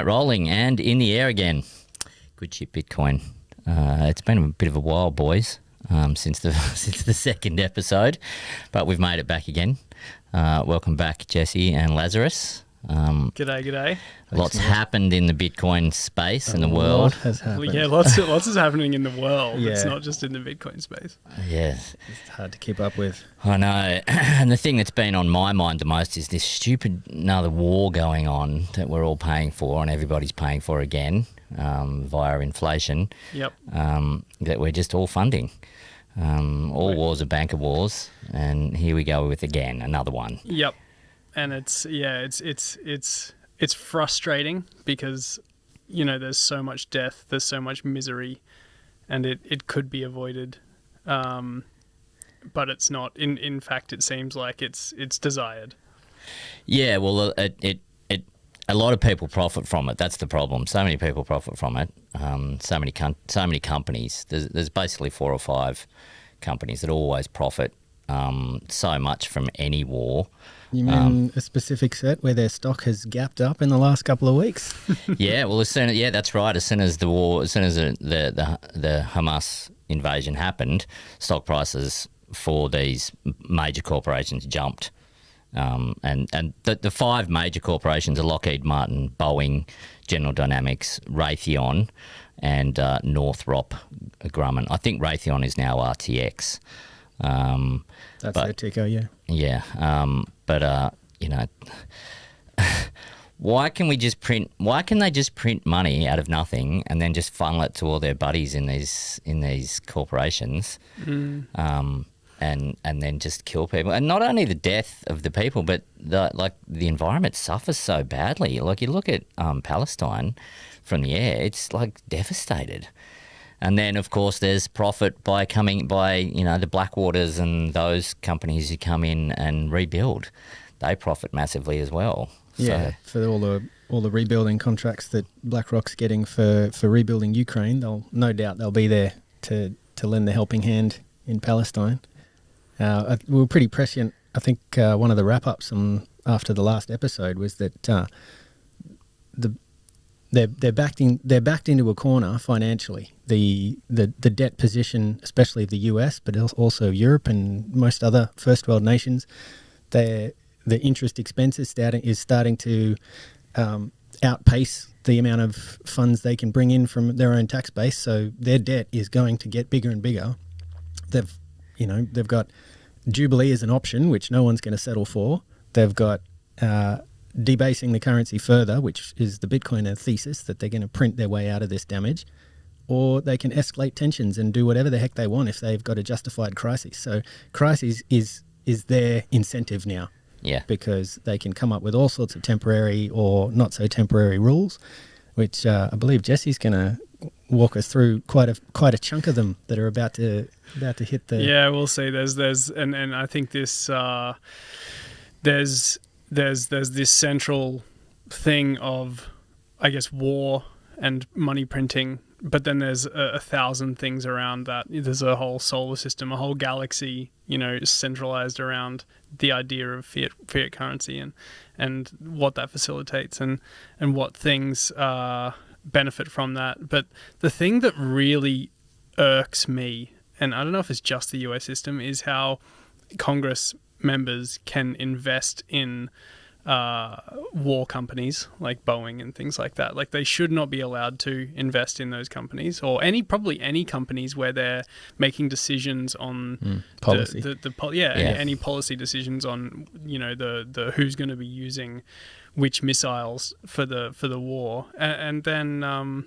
rolling and in the air again. Good shit, Bitcoin. It's been a bit of a while, boys, since the second episode, but we've made it back again. Welcome back, Jesse and Lazarus. G'day. Lots happened in the Bitcoin space in the world. Lot has happened. Well, yeah, lots is happening in the world. Yeah. It's not just in the Bitcoin space. Yes, It's hard to keep up with. I know. And the thing that's been on my mind the most is this stupid another war going on that we're all paying for and everybody's paying for again via inflation. Yep. That we're just all funding. All wars are banker wars, and here we go with again another one. Yep. And it's frustrating because, you know, there's so much death, there's so much misery, and it could be avoided, but it's not. In fact, it seems like it's desired. Yeah, well, a lot of people profit from it. That's the problem. So many people profit from it. So many companies. There's basically 4 or 5 companies that always profit so much from any war. You mean a specific set where their stock has gapped up in the last couple of weeks? Yeah, well, that's right. As soon as the Hamas invasion happened, stock prices for these major corporations jumped. And the 5 major corporations are Lockheed Martin, Boeing, General Dynamics, Raytheon, and Northrop Grumman. I think Raytheon is now RTX. That's their ticker, yeah. Yeah, but you know, why can they just print money out of nothing and then just funnel it to all their buddies in these corporations, and then just kill people? And not only the death of the people, but the environment suffers so badly. Like, you look at Palestine from the air, it's like devastated. And then, of course, there's profit by the Blackwaters and those companies who come in and rebuild. They profit massively as well. Yeah, for all the rebuilding contracts that BlackRock's getting for rebuilding Ukraine, they'll be there to lend the helping hand in Palestine. We were pretty prescient. I think one of the wrap-ups after the last episode was that they're backed into a corner financially. The debt position, especially the US, but also Europe and most other first world nations, the interest expense is starting to outpace the amount of funds they can bring in from their own tax base. So their debt is going to get bigger and bigger. They've got Jubilee as an option, which no one's going to settle for. They've got debasing the currency further, which is the Bitcoiner thesis that they're going to print their way out of this damage, or they can escalate tensions and do whatever the heck they want if they've got a justified crisis. So crisis is their incentive now. Yeah. Because they can come up with all sorts of temporary or not so temporary rules, which I believe Jesse's going to walk us through quite a chunk of them that are about to hit the. Yeah, we'll see. And I think this there's this central thing of, I guess, war and money printing, but then there's a thousand things around that. There's a whole solar system, a whole galaxy, centralized around the idea of fiat currency and what that facilitates and what things benefit from that. But the thing that really irks me, and I don't know if it's just the US system, is how Congress members can invest in war companies like Boeing and things like that. Like, they should not be allowed to invest in those companies, or probably any companies where they're making decisions on policy. Any policy decisions on the who's going to be using which missiles for the war, and then what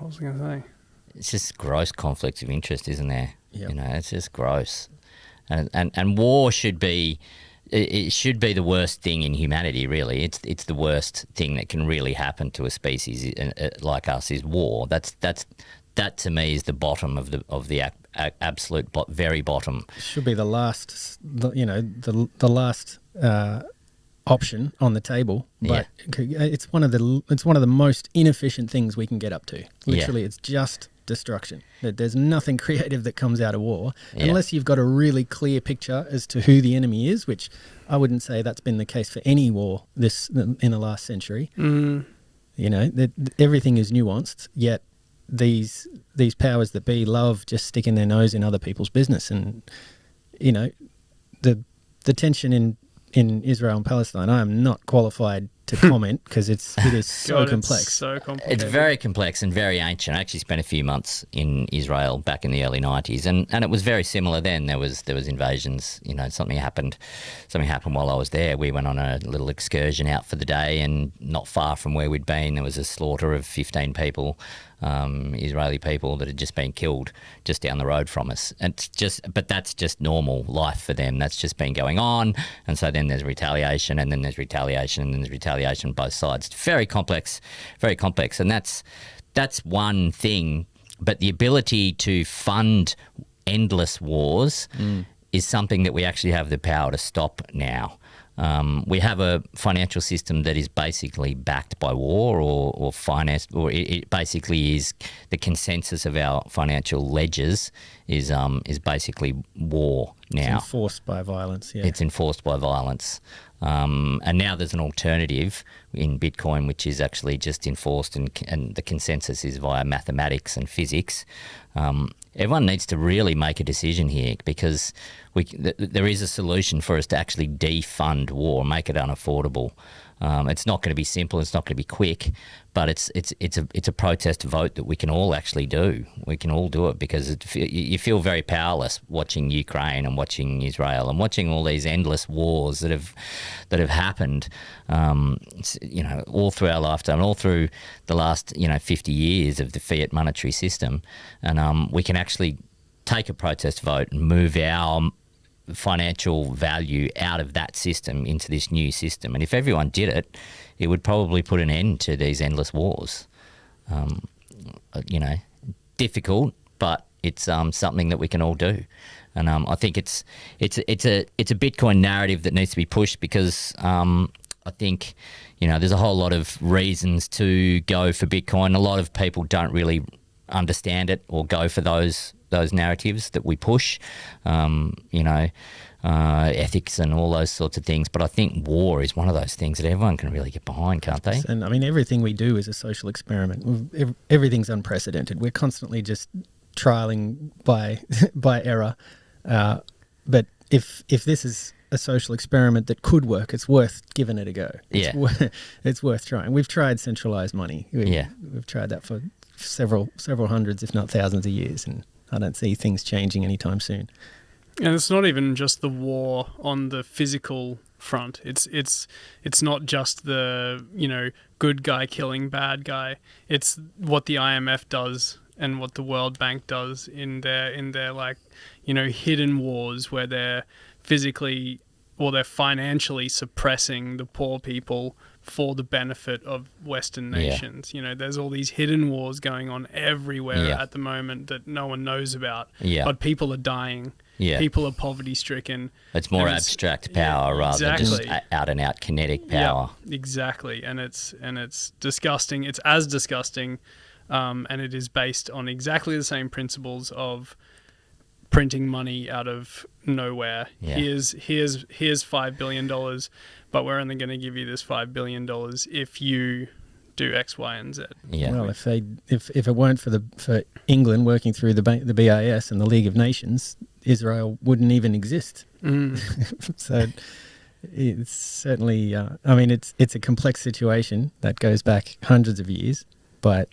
was I going to say? It's just gross conflicts of interest, isn't there? Yep. It's just gross. And war should be the worst thing in humanity, really. It's the worst thing that can really happen to a species like us, is war. That to me is the bottom of the absolute very bottom. Should be the last, the last option on the table, but it's one of the most inefficient things we can get up to. Literally, it's just destruction. There's nothing creative that comes out of war Yeah. unless you've got a really clear picture as to who the enemy is, which I wouldn't say that's been the case for any war in the last century. You know, everything is nuanced, yet these powers that be love just sticking their nose in other people's business. And, you know, the tension in Israel and Palestine, I am not qualified to comment because it is so complex. It's so complicated. It's very complex and very ancient. I actually spent a few months in Israel back in the early 90s, and it was very similar then. There was invasions. You know, something happened while I was there. We went on a little excursion out for the day, and not far from where we'd been, there was a slaughter of 15 people, Israeli people that had just been killed just down the road from us. But that's just normal life for them. That's just been going on, and so then there's retaliation, and then there's retaliation, and then there's retaliation on both sides. It's very complex, and that's one thing. But the ability to fund endless wars is something that we actually have the power to stop now. We have a financial system that is basically backed by war or financed, or it basically is the consensus of our financial ledgers is basically war now. It's enforced by violence, yeah. It's enforced by violence. And now there's an alternative in Bitcoin, which is actually just enforced, and the consensus is via mathematics and physics. Everyone needs to really make a decision here, because there is a solution for us to actually defund war, make it unaffordable. It's not going to be simple. It's not going to be quick, but it's a protest vote that we can all actually do. We can all do it, because you feel very powerless watching Ukraine and watching Israel and watching all these endless wars that have happened, you know, all through our lifetime, all through the last 50 years of the fiat monetary system, and we can actually take a protest vote and move our financial value out of that system into this new system. And if everyone did it, it would probably put an end to these endless wars. You know, difficult, but it's something that we can all do. And I think it's a Bitcoin narrative that needs to be pushed, because I think, you know, there's a whole lot of reasons to go for Bitcoin. A lot of people don't really understand it or go for those narratives that we push, you know, ethics and all those sorts of things. But I think war is one of those things that everyone can really get behind, can't they? And I mean, everything we do is a social experiment. Everything's unprecedented. We're constantly just trialing by error. But if this is a social experiment that could work, it's worth giving it a go. It's worth trying. We've tried centralized money. We've tried that for several hundreds, if not thousands of years, and I don't see things changing anytime soon. And it's not even just the war on the physical front. It's not just the, you know, good guy killing bad guy. It's what the IMF does and what the World Bank does in their like, you know, hidden wars, where they're physically or they're financially suppressing the poor people for the benefit of Western nations. You know, there's all these hidden wars going on everywhere at the moment that no one knows about. But people are dying. People are poverty stricken. It's more abstract power rather than just out and out kinetic power. Exactly. And it's disgusting. It's as disgusting, and it is based on exactly the same principles of printing money out of nowhere. Here's $5 billion, but we're only going to give you this $5 billion if you do X, Y, and Z. Well, if it weren't for England working through the BIS and the League of Nations, Israel wouldn't even exist. So it's certainly, I mean, it's a complex situation that goes back hundreds of years, but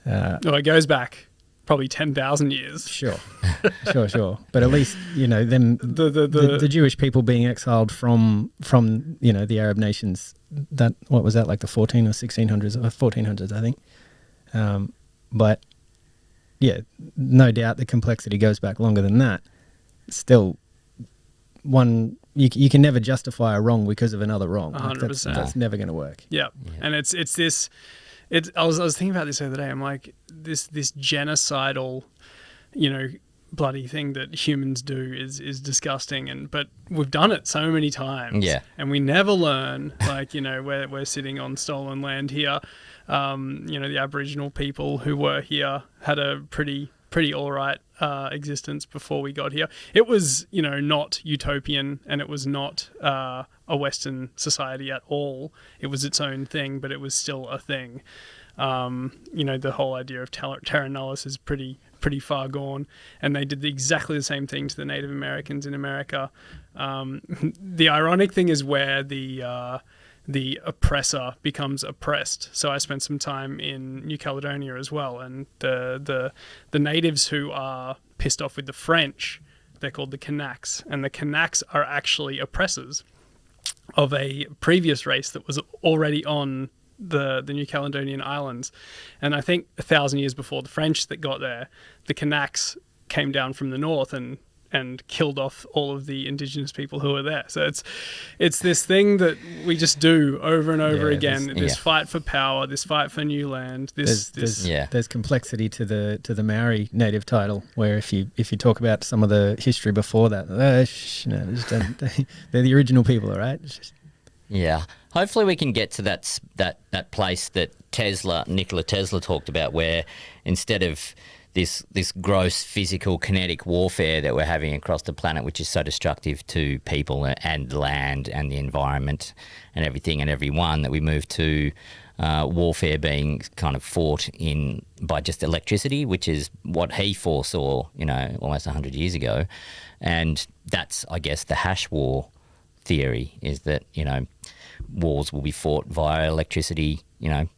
it goes back probably 10,000 years. Sure. But at least, you know, them the Jewish people being exiled from you know, the Arab nations, that, what was that, like the 14 or 1600s or 1400s, I think. But yeah, no doubt the complexity goes back longer than that. Still, you can never justify a wrong because of another wrong. 100%. That's never going to work. Yeah. And it's this. I was thinking about this the other day. I'm like, this genocidal, you know, bloody thing that humans do is disgusting, but we've done it so many times. And we never learn. Like, you know, we're sitting on stolen land here, The Aboriginal people who were here had a pretty all right existence before we got here. It was, not utopian, and it was not a Western society at all. It was its own thing, but it was still a thing. The whole idea of terra nullius is pretty far gone, and they did exactly the same thing to the Native Americans in America. The ironic thing is where the oppressor becomes oppressed. So I spent some time in New Caledonia as well, and the natives who are pissed off with the French, they're called the Kanaks, and the Kanaks are actually oppressors of a previous race that was already on the New Caledonian Islands. And I think 1,000 years before the French that got there, the Kanaks came down from the north and killed off all of the indigenous people who were there. So it's this thing that we just do over and over again. This fight for power, this fight for new land. There's complexity to the Maori native title, where if you talk about some of the history before that, they're the original people, all right? Yeah. Hopefully we can get to that place that Nikola Tesla talked about, where instead of this gross physical kinetic warfare that we're having across the planet, which is so destructive to people and land and the environment and everything and everyone, that we move to warfare being kind of fought by just electricity, which is what he foresaw, almost 100 years ago. And that's, I guess, the hash war theory, is that, wars will be fought via electricity,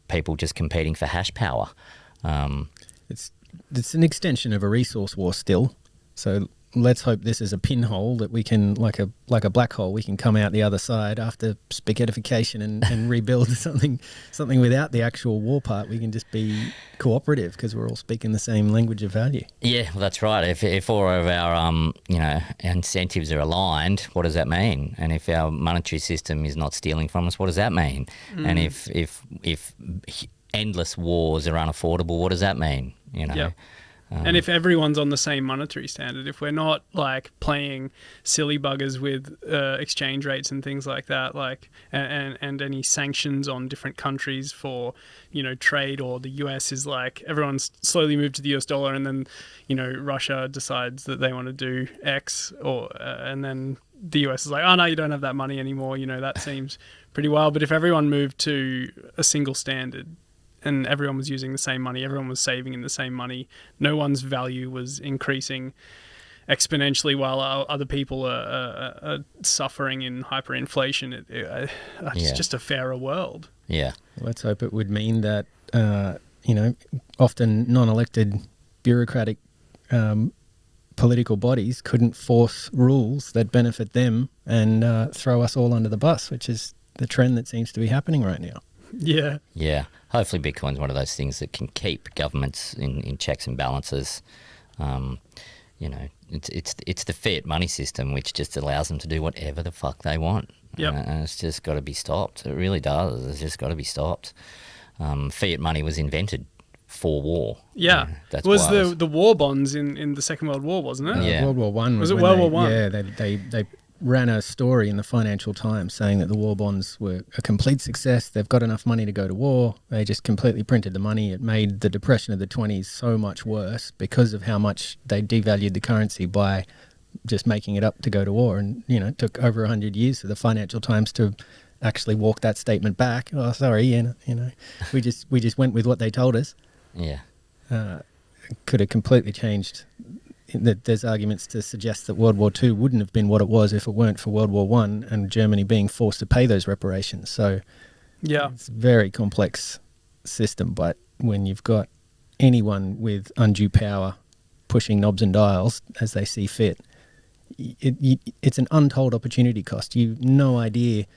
people just competing for hash power. It's an extension of a resource war still. So let's hope this is a pinhole that we can, like a black hole, we can come out the other side after spaghettification and rebuild something without the actual war part. We can just be cooperative because we're all speaking the same language of value. Yeah, well, that's right. If all of our incentives are aligned, what does that mean? And if our monetary system is not stealing from us, what does that mean? And if endless wars are unaffordable, what does that mean? Yep. And if everyone's on the same monetary standard, if we're not like playing silly buggers with exchange rates and things like that, and any sanctions on different countries for trade, or the US is like everyone's slowly moved to the US dollar, and then Russia decides that they want to do X, and then the US is like, oh no, you don't have that money anymore. That seems pretty wild. But if everyone moved to a single standard, and everyone was using the same money, everyone was saving in the same money, no one's value was increasing exponentially while other people are suffering in hyperinflation. It's just a fairer world. Yeah. Let's hope it would mean that, often non-elected bureaucratic political bodies couldn't force rules that benefit them and throw us all under the bus, which is the trend that seems to be happening right now. Yeah. Yeah. Hopefully Bitcoin's one of those things that can keep governments in checks and balances. It's the fiat money system which just allows them to do whatever the fuck they want. Yep. And it's just got to be stopped. It really does. It's just got to be stopped. Fiat money was invented for war. Yeah. That's was the war bonds in the Second World War, wasn't it? Yeah. World War One. Was it World War One? Yeah, they ran a story in the Financial Times saying that the war bonds were a complete success. They've got enough money to go to war. They just completely printed the money. It made the Depression of the 20s so much worse because of how much they devalued the currency by just making it up to go to war. And, it took over 100 years for the Financial Times to actually walk that statement back. Oh, sorry, we just went with what they told us. Yeah. Could have completely changed. There's arguments to suggest that World War II wouldn't have been what it was if it weren't for World War I and Germany being forced to pay those reparations. So yeah, it's a very complex system, but when you've got anyone with undue power pushing knobs and dials as they see fit, it's an untold opportunity cost. You've no idea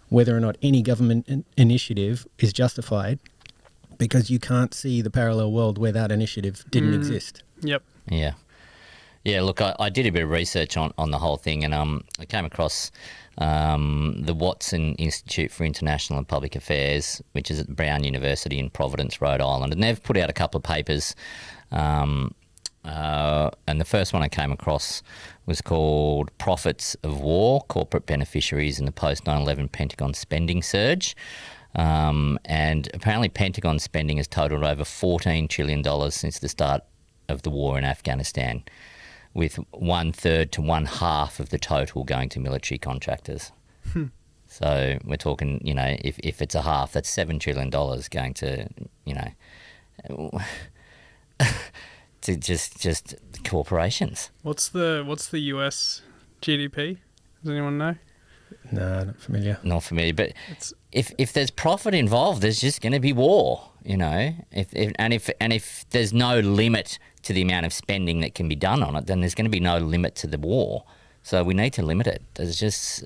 whether or not any government initiative is justified because you can't see the parallel world where that initiative didn't exist. Yep. Yeah. Yeah, look, I did a bit of research on the whole thing, and I came across the Watson Institute for International and Public Affairs, which is at Brown University in Providence, Rhode Island, and they've put out a couple of papers, and the first one I came across was called Profits of War, Corporate Beneficiaries in the Post-9/11 Pentagon Spending Surge. And apparently Pentagon spending has totaled over $14 trillion since the start of the war in Afghanistan, with 1/3 to 1/2 of the total going to military contractors. So we're talking, if it's a half, that's $7 trillion going to, to just corporations. What's the US GDP? Does anyone know? No, not familiar. Not familiar, but It's if there's profit involved, there's just going to be war, If there's no limit to the amount of spending that can be done on it, then there's going to be no limit to the war. So we need to limit it. It's just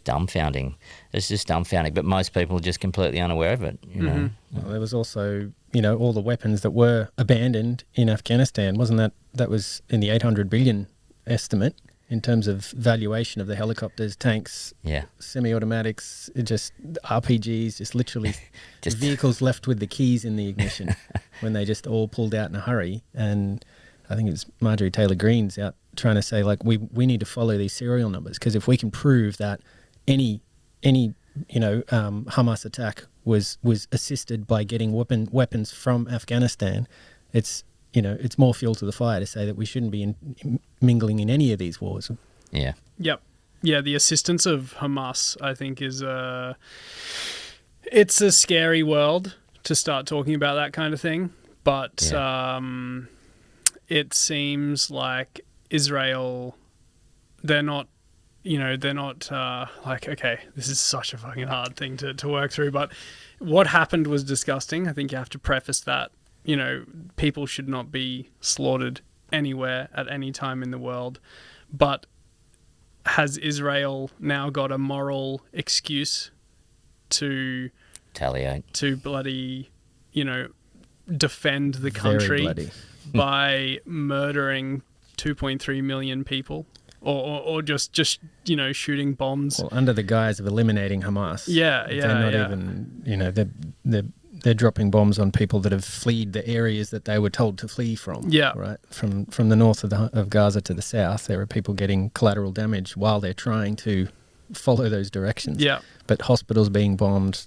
dumbfounding. It's just dumbfounding. But most people are just completely unaware of it. Well, there was also, all the weapons that were abandoned in Afghanistan. Wasn't that was in the 800 billion estimate in terms of valuation of the helicopters, tanks, semi-automatics, just RPGs, just literally Just- vehicles left with the keys in the ignition when they just all pulled out in a hurry. And I think it's Marjorie Taylor Greene's out trying to say, like, we need to follow these serial numbers, because if we can prove that any Hamas attack was assisted by getting weapons from Afghanistan, it's more fuel to the fire to say that we shouldn't be mingling in any of these wars. Yeah. Yep. Yeah, the assistance of Hamas, I think, is it's a scary world to start talking about that kind of thing. But it seems like Israel, they're not like, okay, this is such a fucking hard thing to work through. But what happened was disgusting. I think you have to preface that. People should not be slaughtered anywhere at any time in the world. But has Israel now got a moral excuse to Retaliate. to bloody, defend the Very country bloody. by murdering 2.3 million people, or just shooting bombs? Well, under the guise of eliminating Hamas. They're not even, they're dropping bombs on people that have fled the areas that they were told to flee from. Yeah. Right. From the north of Gaza to the south, there are people getting collateral damage while they're trying to follow those directions. Yeah. But hospitals being bombed,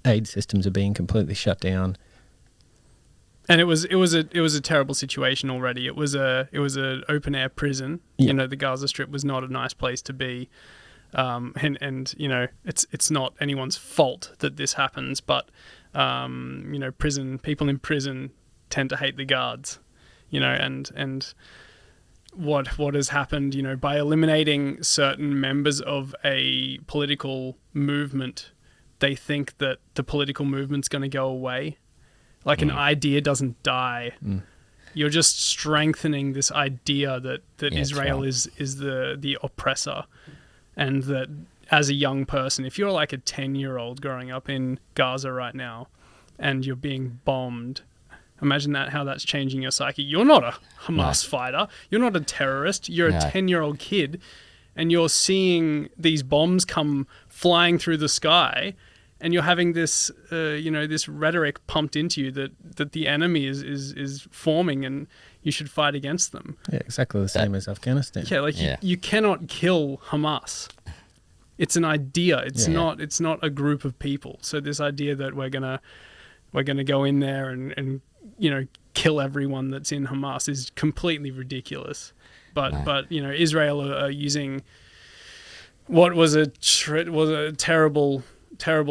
aid systems are being completely shut down. And it was a terrible situation already. It was an open air prison. Yeah. The Gaza Strip was not a nice place to be. And it's not anyone's fault that this happens, but people in prison tend to hate the guards, and what has happened, by eliminating certain members of a political movement, they think that the political movement's going to go away. Like an idea doesn't die. You're just strengthening this idea that Israel is the oppressor. And that as a young person, if you're like a 10-year-old growing up in Gaza right now and you're being bombed, imagine how that's changing your psyche. You're not a Hamas fighter. You're not a terrorist. You're a 10-year-old kid, and you're seeing these bombs come flying through the sky, and you're having this, this rhetoric pumped into you that the enemy is forming and you should fight against them. Yeah, exactly the same as Afghanistan. Yeah, you cannot kill Hamas. It's an idea. It's not a group of people. So this idea that we're gonna go in there and kill everyone that's in Hamas is completely ridiculous. But Israel are using what was a terrible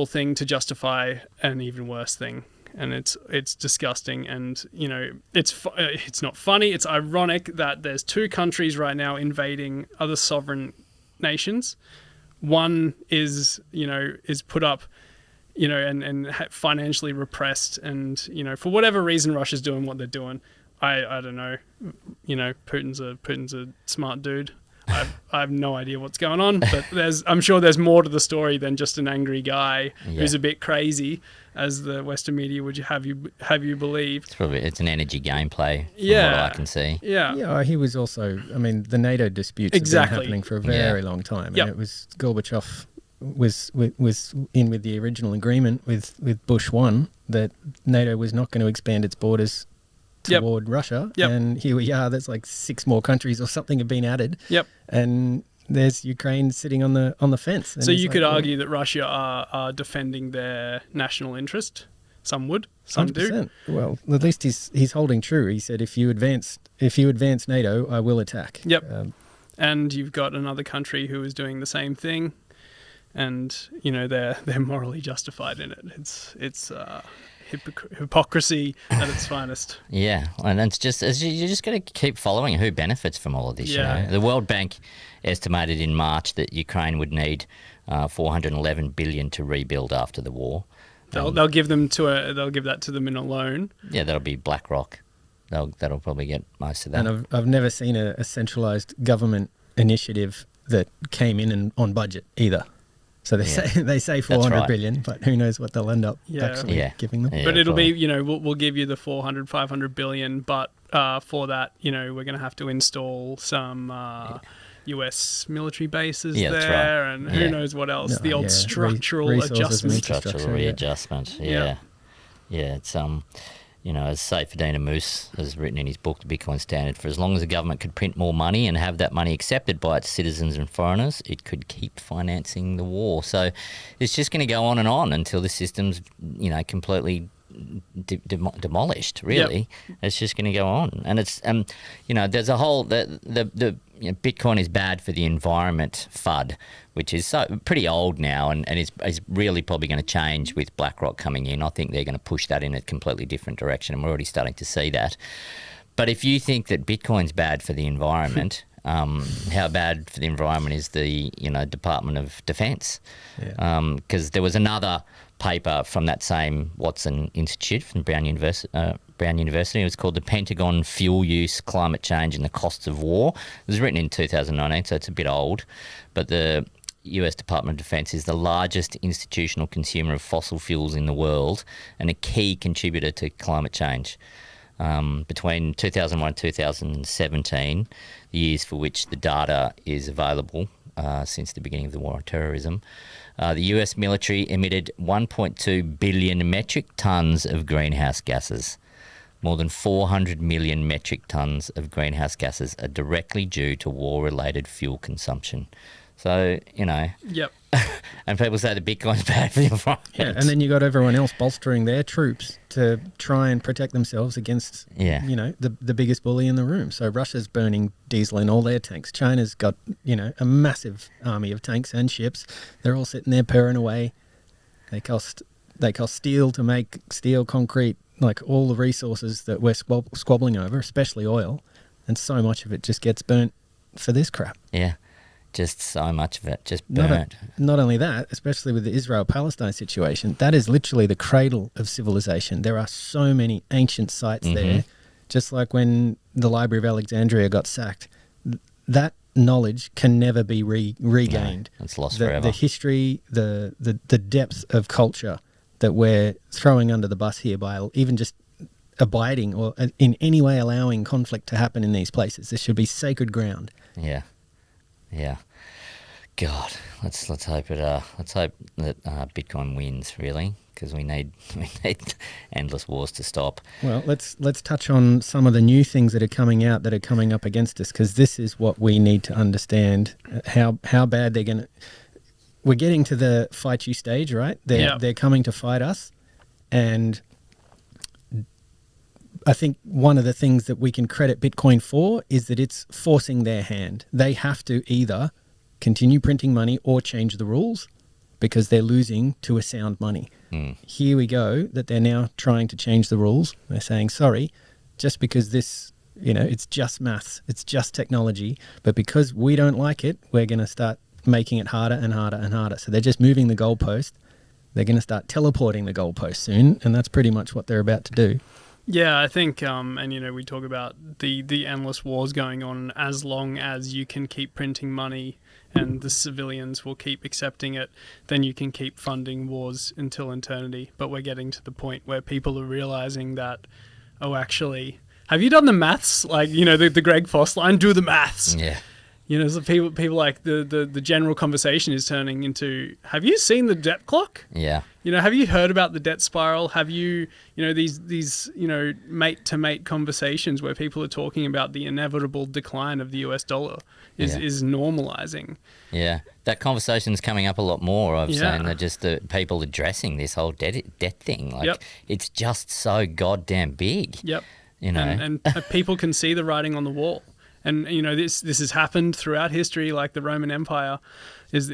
thing to justify an even worse thing. And it's disgusting, and it's not funny. It's ironic that there's two countries right now invading other sovereign nations. One is put up, and financially repressed, and for whatever reason Russia's doing what they're doing. I don't know. Putin's a smart dude. I have no idea what's going on, but I'm sure there's more to the story than just an angry guy who's a bit crazy, as the Western media would have you believe. It's an energy gameplay from what I can see. Yeah, he was also, the NATO disputes have been happening for a very long time. And it was Gorbachev was in with the original agreement with Bush 1 that NATO was not going to expand its borders toward Russia. And here we are, there's like 6 more countries or something have been added. And there's Ukraine sitting on the fence. And So it's you like, could well, argue that Russia are defending their national interest. Some would, some do. 100%. Well, at least he's holding true. He said, if you advance NATO, I will attack. Yep. And you've got another country who is doing the same thing, and they're morally justified in it. It's hypocrisy at its finest. Yeah, and it's just you're just got to keep following who benefits from all of this. Yeah. The World Bank estimated in March that Ukraine would need 411 billion to rebuild after the war. They'll give that to them in a loan. Yeah, that'll be BlackRock. That'll probably get most of that. And I've never seen a centralised government initiative that came in and on budget either. So they say 400 billion, but who knows what they'll end up actually giving them. Yeah, but it'll probably. be, we'll give you the 500 billion, but for that, we're going to have to install some US military bases there, right. and who knows what else. The old structural adjustment. Structural readjustment, yeah. It's as Saifedean Moose has written in his book, The Bitcoin Standard, for as long as the government could print more money and have that money accepted by its citizens and foreigners, it could keep financing the war. So it's just going to go on and on until the system's, completely demolished, really. Yep. It's just going to go on. And it's, there's a whole, Bitcoin is bad for the environment FUD, which is pretty old now and is really probably going to change with BlackRock coming in. I think they're going to push that in a completely different direction, and we're already starting to see that. But if you think that Bitcoin's bad for the environment, how bad for the environment is the Department of Defense? Because there was another paper from that same Watson Institute from Brown University. It was called The Pentagon Fuel Use, Climate Change and the Costs of War. It was written in 2019, so it's a bit old. But the US Department of Defense is the largest institutional consumer of fossil fuels in the world and a key contributor to climate change. Between 2001 and 2017, the years for which the data is available since the beginning of the war on terrorism, the US military emitted 1.2 billion metric tonnes of greenhouse gases. More than 400 million metric tonnes of greenhouse gases are directly due to war-related fuel consumption. So, Yep. And people say the Bitcoin's bad for the environment. Yeah, and then you got everyone else bolstering their troops to try and protect themselves against, the biggest bully in the room. So Russia's burning diesel in all their tanks. China's got, a massive army of tanks and ships. They're all sitting there purring away. They cost steel to make steel, concrete, like all the resources that we're squabbling over, especially oil. And so much of it just gets burnt for this crap. Yeah. Just so much of it, just burnt. Not only that, especially with the Israel-Palestine situation, that is literally the cradle of civilization. There are so many ancient sites there, just like when the Library of Alexandria got sacked. That knowledge can never be regained. No, it's lost forever. The history, the depth of culture that we're throwing under the bus here by even just abiding or in any way allowing conflict to happen in these places. This should be sacred ground. Yeah. God, let's hope that Bitcoin wins, really, because we need endless wars to stop. Well, let's touch on some of the new things that are coming out that are coming up against us, because this is what we need to understand how bad they're going to. We're getting to the fight you stage, right? They're coming to fight us, and I think one of the things that we can credit Bitcoin for is that it's forcing their hand. They have to either continue printing money or change the rules because they're losing to a sound money. Here we go, that they're now trying to change the rules. They're saying, sorry, just because this, it's just maths, it's just technology, but because we don't like it, we're going to start making it harder and harder and harder. So they're just moving the goalpost. They're going to start teleporting the goalpost soon, and that's pretty much what they're about to do. Yeah, I think, and we talk about the endless wars going on. As long as you can keep printing money and the civilians will keep accepting it, then you can keep funding wars until eternity. But we're getting to the point where people are realizing that, actually, have you done the maths? Like, the Greg Foss line, do the maths. Yeah. You know, so people like the general conversation is turning into, have you seen the debt clock? Yeah. You know, have you heard about the debt spiral? Have you, you know, these you know, mate to mate conversations where people are talking about the inevitable decline of the US dollar is normalizing. Yeah, that conversation's coming up a lot more. I've Yeah. seen that just the people addressing this whole debt thing. Like, Yep. it's just so goddamn big. Yep. You know, And people can see the writing on the wall. And you know, this has happened throughout history. Like the Roman Empire is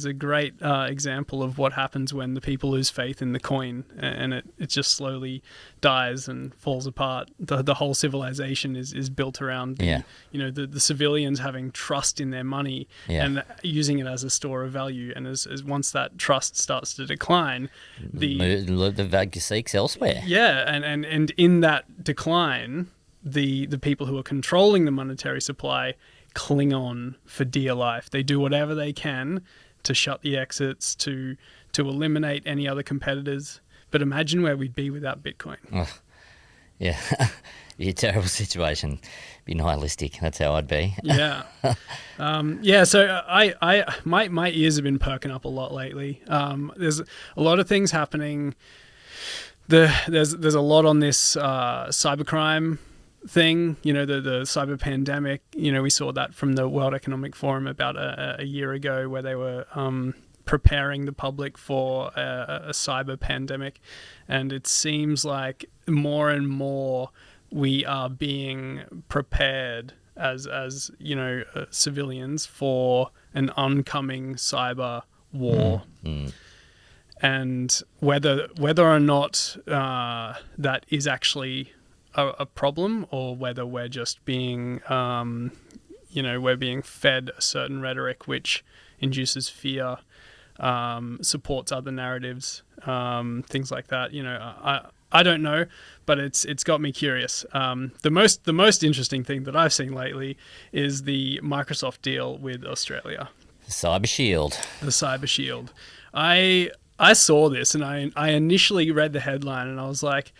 a great example of what happens when the people lose faith in the coin, and it just slowly dies and falls apart. The whole civilization is built around Yeah. you know, the civilians having trust in their money Yeah. and using it as a store of value. And as once that trust starts to decline, the value seeks elsewhere. yeah, and in that decline, the people who are controlling the monetary supply cling on for dear life. They do whatever they can to shut the exits, to eliminate any other competitors. But imagine where we'd be without Bitcoin. Ugh. Yeah, be a terrible situation. Be nihilistic. That's how I'd be. Yeah, yeah. So my ears have been perking up a lot lately. There's a lot of things happening. There's a lot on this cybercrime thing, you know, the cyber pandemic. You know, we saw that from the World Economic Forum about a year ago, where they were preparing the public for a cyber pandemic, and it seems like more and more we are being prepared as you know, civilians for an oncoming cyber war. And whether or not that is actually a problem, or whether we're just being, you know, we're being fed a certain rhetoric which induces fear, supports other narratives, things like that. You know, I don't know, but it's got me curious. The most interesting thing that I've seen lately is the Microsoft deal with Australia. Cyber Shield. The Cyber Shield. I saw this and I initially read the headline and I was like,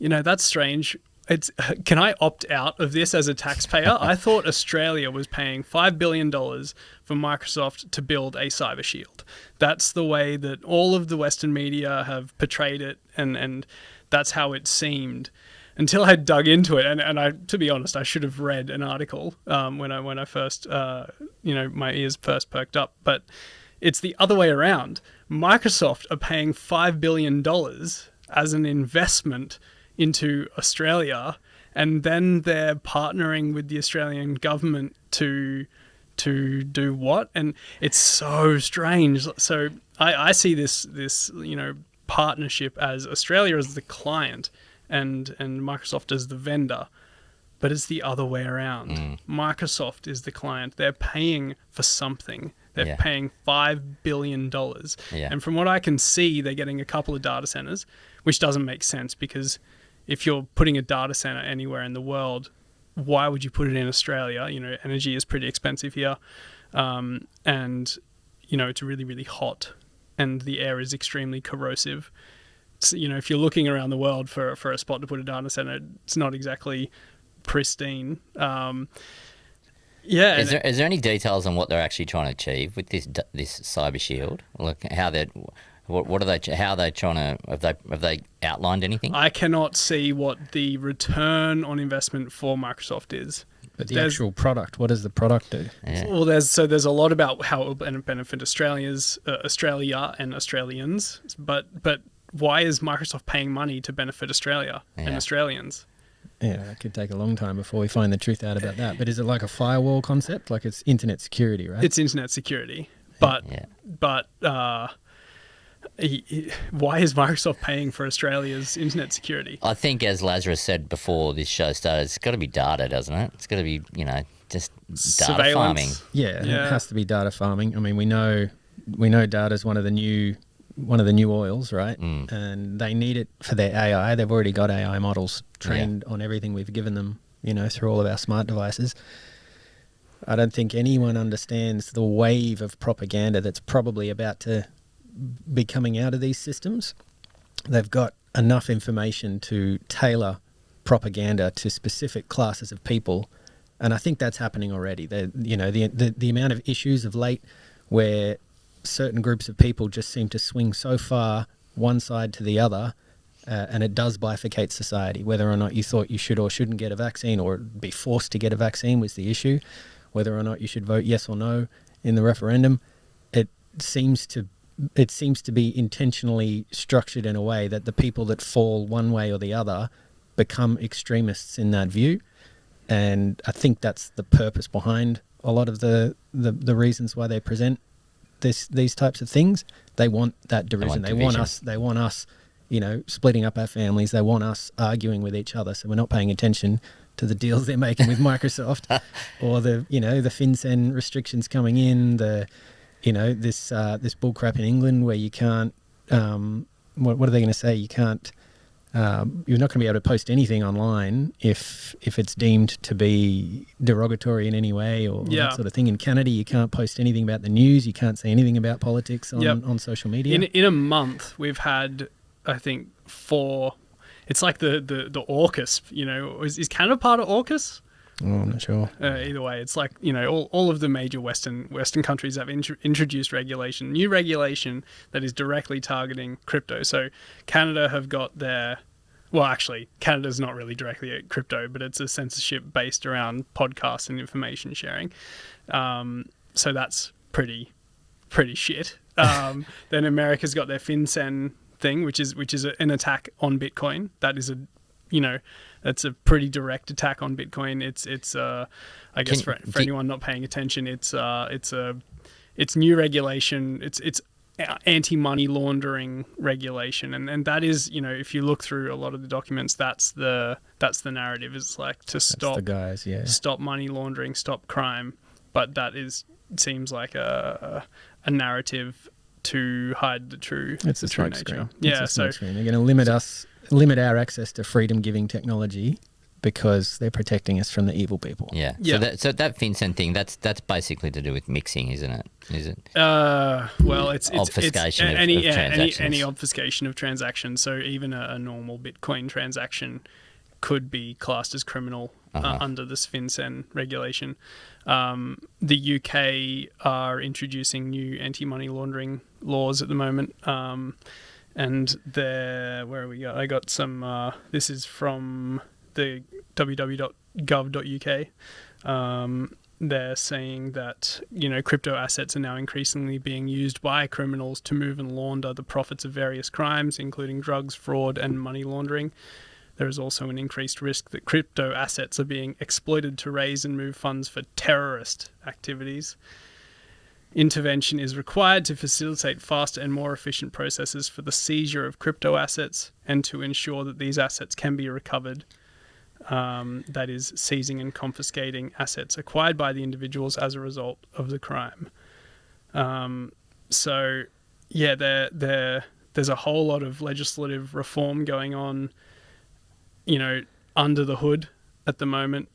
you know, that's strange. Can I opt out of this as a taxpayer? I thought Australia was paying $5 billion for Microsoft to build a cyber shield. That's the way that all of the Western media have portrayed it, and that's how it seemed until I dug into it. And I, to be honest, I should have read an article when I first, you know, my ears first perked up. But it's the other way around. Microsoft are paying $5 billion as an investment into Australia, and then they're partnering with the Australian government to do what? And it's so strange. So I see this you know, partnership as Australia as the client and Microsoft as the vendor, but it's the other way around. Microsoft is the client. They're paying for something. They're paying $5 billion. And from what I can see, they're getting a couple of data centers, which doesn't make sense, because if you're putting a data center anywhere in the world, why would you put it in Australia? You know, energy is pretty expensive here. And, you know, it's really, really hot and the air is extremely corrosive. So, you know, if you're looking around the world for a spot to put a data center, it's not exactly pristine. Yeah. Is there any details on what they're actually trying to achieve with this cyber shield? Like how they're, what are they? How are they trying to? Have they outlined anything? I cannot see what the return on investment for Microsoft is. But the actual product, what does the product do? Yeah. Well, there's a lot about how it will benefit Australia and Australians, but why is Microsoft paying money to benefit Australia and Australians? Yeah, it could take a long time before we find the truth out about that. But is it like a firewall concept? Like it's internet security, right? It's internet security, but why is Microsoft paying for Australia's internet security? I think, as Lazarus said before this show started, it's got to be data, doesn't it? It's got to be, you know, just data farming. Yeah, it has to be data farming. I mean, we know data is one of the new oils, right? And they need it for their AI. They've already got AI models trained on everything we've given them, you know, through all of our smart devices. I don't think anyone understands the wave of propaganda that's probably about to be coming out of these systems. They've got enough information to tailor propaganda to specific classes of people And I think that's happening already. The amount of issues of late where certain groups of people just seem to swing so far one side to the other, and it does bifurcate society. Whether or not you thought you should or shouldn't get a vaccine, or be forced to get a vaccine, was the issue. Whether or not you should vote yes or no in the referendum, it seems to be intentionally structured in a way that the people that fall one way or the other become extremists in that view. And I think that's the purpose behind a lot of the reasons why they present these types of things. They want that division. They want us, splitting up our families. They want us arguing with each other. So we're not paying attention to the deals they're making with Microsoft, or the FinCEN restrictions coming in. This bullcrap in England where you can't. What are they going to say? You can't. You're not going to be able to post anything online if it's deemed to be derogatory in any way, or that sort of thing. In Canada, you can't post anything about the news. You can't say anything about politics on social media. In a month, we've had, I think, 4. It's like the AUKUS. Is Canada part of AUKUS? Oh, I'm not sure. Either way, it's like, all of the major Western countries have introduced new regulation that is directly targeting crypto. So Canada have got Canada's not really directly at crypto, but it's a censorship based around podcasts and information sharing. So that's pretty shit. Then America's got their FinCEN thing, which is an attack on Bitcoin. That is that's a pretty direct attack on Bitcoin. It's I guess for anyone not paying attention, it's new regulation. It's anti-money laundering regulation, and that is, if you look through a lot of the documents, that's the narrative. It's like to stop money laundering, stop crime, but seems like a narrative to hide the true nature. Screen. Yeah, so they're going to limit our access to freedom-giving technology because they're protecting us from the evil people. Yeah. So that FinCEN thing, that's basically to do with mixing, isn't it? Is it? Well, it's obfuscation of transactions. Any obfuscation of transactions. So even a normal Bitcoin transaction could be classed as criminal under this FinCEN regulation. The UK are introducing new anti-money laundering laws at the moment. And where are we go? I got some, this is from the www.gov.uk. They're saying that, crypto assets are now increasingly being used by criminals to move and launder the profits of various crimes, including drugs, fraud, and money laundering. There is also an increased risk that crypto assets are being exploited to raise and move funds for terrorist activities. Intervention is required to facilitate faster and more efficient processes for the seizure of crypto assets and to ensure that these assets can be recovered. That is, seizing and confiscating assets acquired by the individuals as a result of the crime. There's a whole lot of legislative reform going on, under the hood at the moment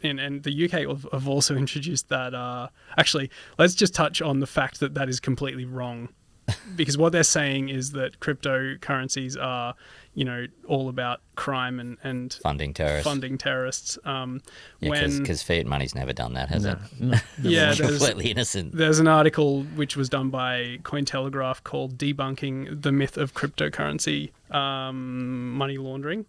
and the UK have also introduced that. Actually, let's just touch on the fact that is completely wrong, because what they're saying is that cryptocurrencies are, all about crime and funding terrorists. Because fiat money's never done that, has it? No. It's completely innocent. There's an article which was done by Cointelegraph called "Debunking the Myth of Cryptocurrency Money Laundering."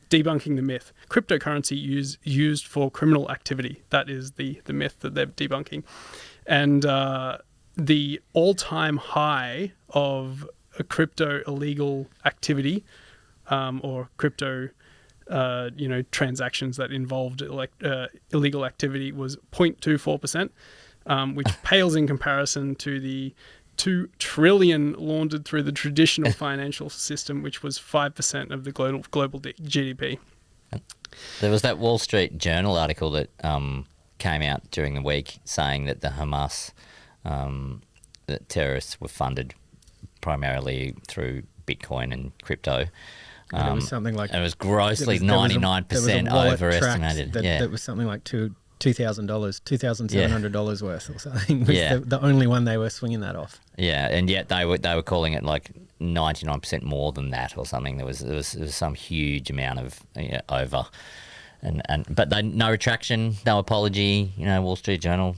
Debunking the myth. Cryptocurrency used for criminal activity. That is the myth that they're debunking. And the all-time high of a crypto illegal activity or crypto transactions that involved illegal activity was 0.24%, which pales in comparison to the 2 trillion laundered through the traditional financial system, which was 5% of the global GDP. There was that Wall Street Journal article that came out during the week saying that the Hamas, that terrorists were funded primarily through Bitcoin and crypto. And it was something like... It was grossly 99% overestimated. That was something like $2,700 worth or something. Was the only one they were swinging that off. Yeah, and yet they were calling it like 99% more than that or something. There was some huge amount of over. But no retraction, no apology. Wall Street Journal,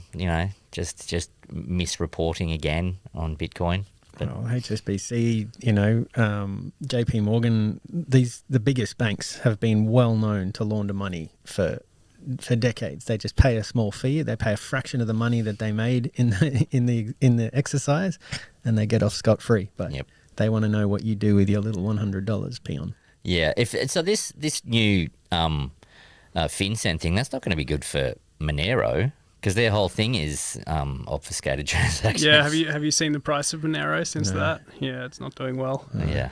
just misreporting again on Bitcoin. But HSBC, JP Morgan, the biggest banks have been well known to launder money for decades. They just pay a small fee. They pay a fraction of the money that they made in the exercise, and they get off scot free. But they want to know what you do with your little $100, peon. Yeah. This new FinCEN thing, that's not going to be good for Monero. Because their whole thing is obfuscated transactions. Yeah, have you seen the price of Monero since that? Yeah, it's not doing well. Yeah.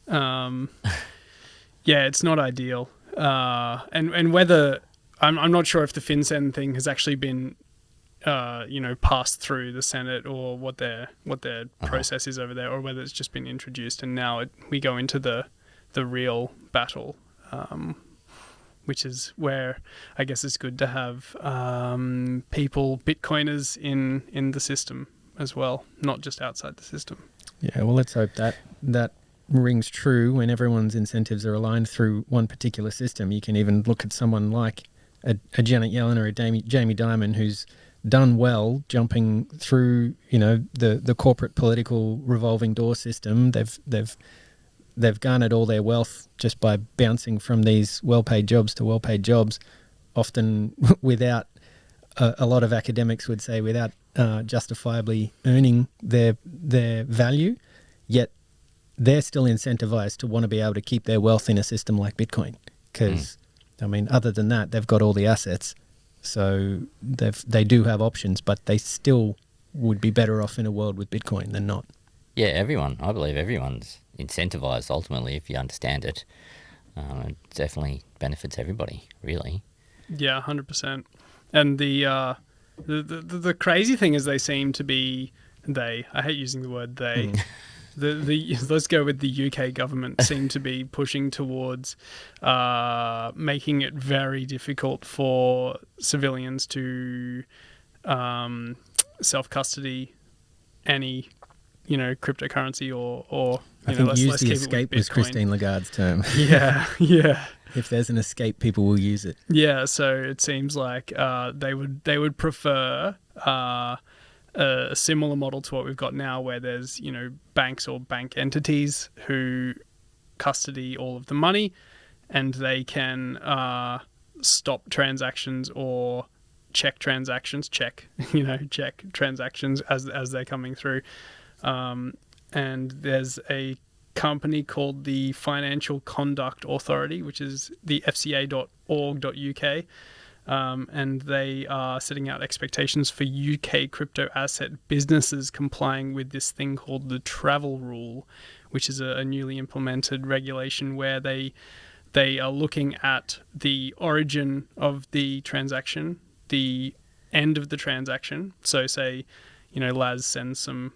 Yeah, it's not ideal. And whether I'm not sure if the FinCEN thing has actually been passed through the Senate or what their process is over there, or whether it's just been introduced and now we go into the real battle. Which is where I guess it's good to have Bitcoiners in the system as well, not just outside the system. Yeah, well, let's hope that rings true when everyone's incentives are aligned through one particular system. You can even look at someone like a Janet Yellen or a Jamie Dimon who's done well jumping through, the corporate political revolving door system. They've garnered all their wealth just by bouncing from these well-paid jobs to well-paid jobs, often without, a lot of academics would say, without justifiably earning their value, yet they're still incentivized to want to be able to keep their wealth in a system like Bitcoin. Because, other than that, they've got all the assets, so they do have options, but they still would be better off in a world with Bitcoin than not. Yeah, I believe everyone's incentivized ultimately if you understand it. It definitely benefits everybody, really. Yeah, 100%. And the crazy thing is they seem to be I hate using the word they. Let's go with the UK government seem to be pushing towards making it very difficult for civilians to self-custody any cryptocurrency or I think use the escape was Christine Lagarde's term. Yeah. If there's an escape, people will use it. Yeah, so it seems like they would prefer a similar model to what we've got now, where there's banks or bank entities who custody all of the money, and they can stop transactions or check transactions as they're coming through. And there's a company called the Financial Conduct Authority, which is the fca.org.uk, and they are setting out expectations for UK crypto asset businesses complying with this thing called the travel rule, which is a newly implemented regulation where they are looking at the origin of the transaction, the end of the transaction. So say, Laz sends some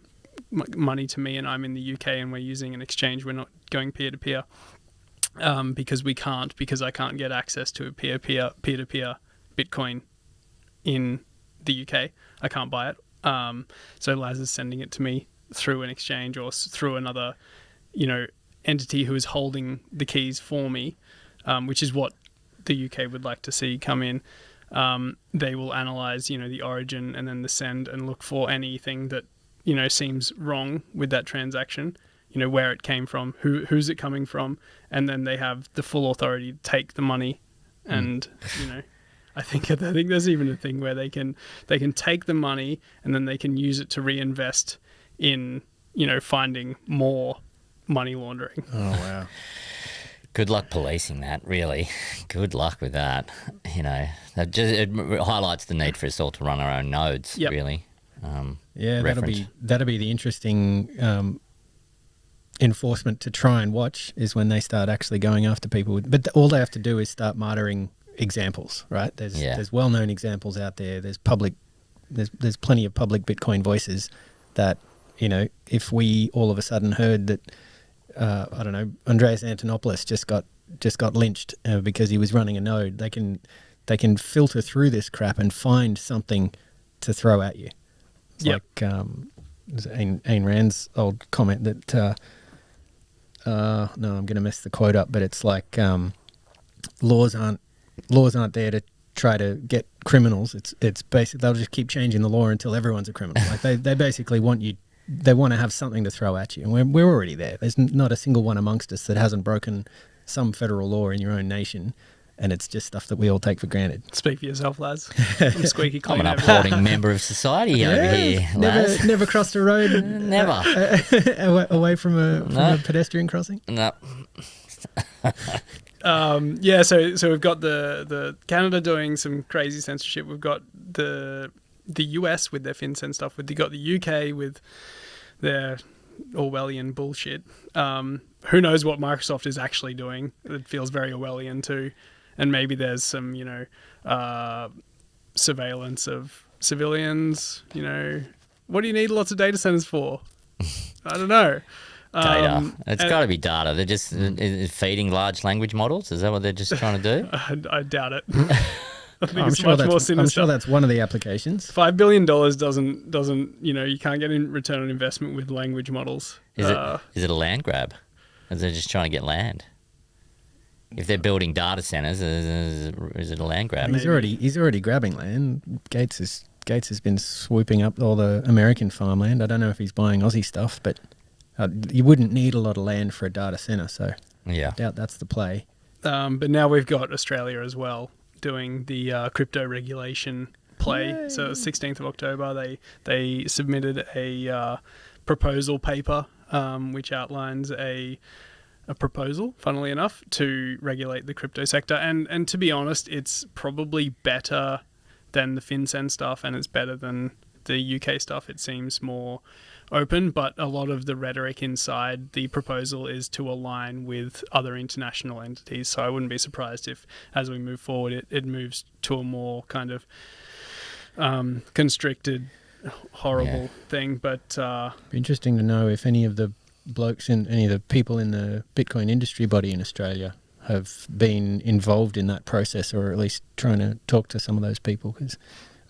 money to me and I'm in the UK and we're using an exchange, we're not going peer-to-peer because I can't get access to a peer-to-peer Bitcoin in the UK. I can't buy it. So Laz is sending it to me through an exchange or through another, entity who is holding the keys for me, which is what the UK would like to see come in. They will analyze, the origin and then the send and look for anything that, seems wrong with that transaction, where it came from, who's it coming from, and then they have the full authority to take the money. And, I think there's even a thing where they can take the money and then they can use it to reinvest in, finding more money laundering. Oh, wow. Good luck policing that, really. Good luck with that. It highlights the need for us all to run our own nodes, really. That'll be the interesting enforcement to try and watch, is when they start actually going after people. But all they have to do is start monitoring examples, right? There's well-known examples out there. There's plenty of public Bitcoin voices that, if we all of a sudden heard that, I don't know, Andreas Antonopoulos just got lynched because he was running a node, they can filter through this crap and find something to throw at you. It's like Ayn Rand's old comment that, no, I'm going to mess the quote up, but it's like laws aren't laws aren't there to try to get criminals. It's basically they'll just keep changing the law until everyone's a criminal. Like they basically want you. They want to have something to throw at you, and we're already there. There's not a single one amongst us that hasn't broken some federal law in your own nation, and it's just stuff that we all take for granted. Speak for yourself, lads. I'm squeaky clean. I'm an upholding member of society over here, lads. Never crossed a road. Never. Away from a pedestrian crossing. No. So we've got the Canada doing some crazy censorship. We've got the US with their FinCEN stuff. We've got the UK with their Orwellian bullshit. Who knows what Microsoft is actually doing? It feels very Orwellian too. And maybe there's some, surveillance of civilians. What do you need lots of data centers for? I don't know. Data. It's got to be data. They're just feeding large language models. Is that what they're just trying to do? I doubt it. I think I'm sure that's one of the applications. $5 billion doesn't you can't get in return on investment with language models. Is it a land grab? Is they just trying to get land? If they're building data centers, is it a land grab? He's already grabbing land. Gates has been swooping up all the American farmland. I don't know if he's buying Aussie stuff, but you wouldn't need a lot of land for a data center, so yeah, I doubt that's the play. But now we've got Australia as well doing the crypto regulation play. Yay. So 16th of October, they submitted a proposal paper which outlines a proposal, funnily enough, to regulate the crypto sector. And to be honest, it's probably better than the FinCEN stuff, and it's better than the UK stuff. It seems more open, but a lot of the rhetoric inside the proposal is to align with other international entities. So I wouldn't be surprised if, as we move forward, it moves to a more kind of constricted, horrible thing. But be interesting to know if any of the blokes and any of the people in the Bitcoin industry body in Australia have been involved in that process, or at least trying to talk to some of those people, because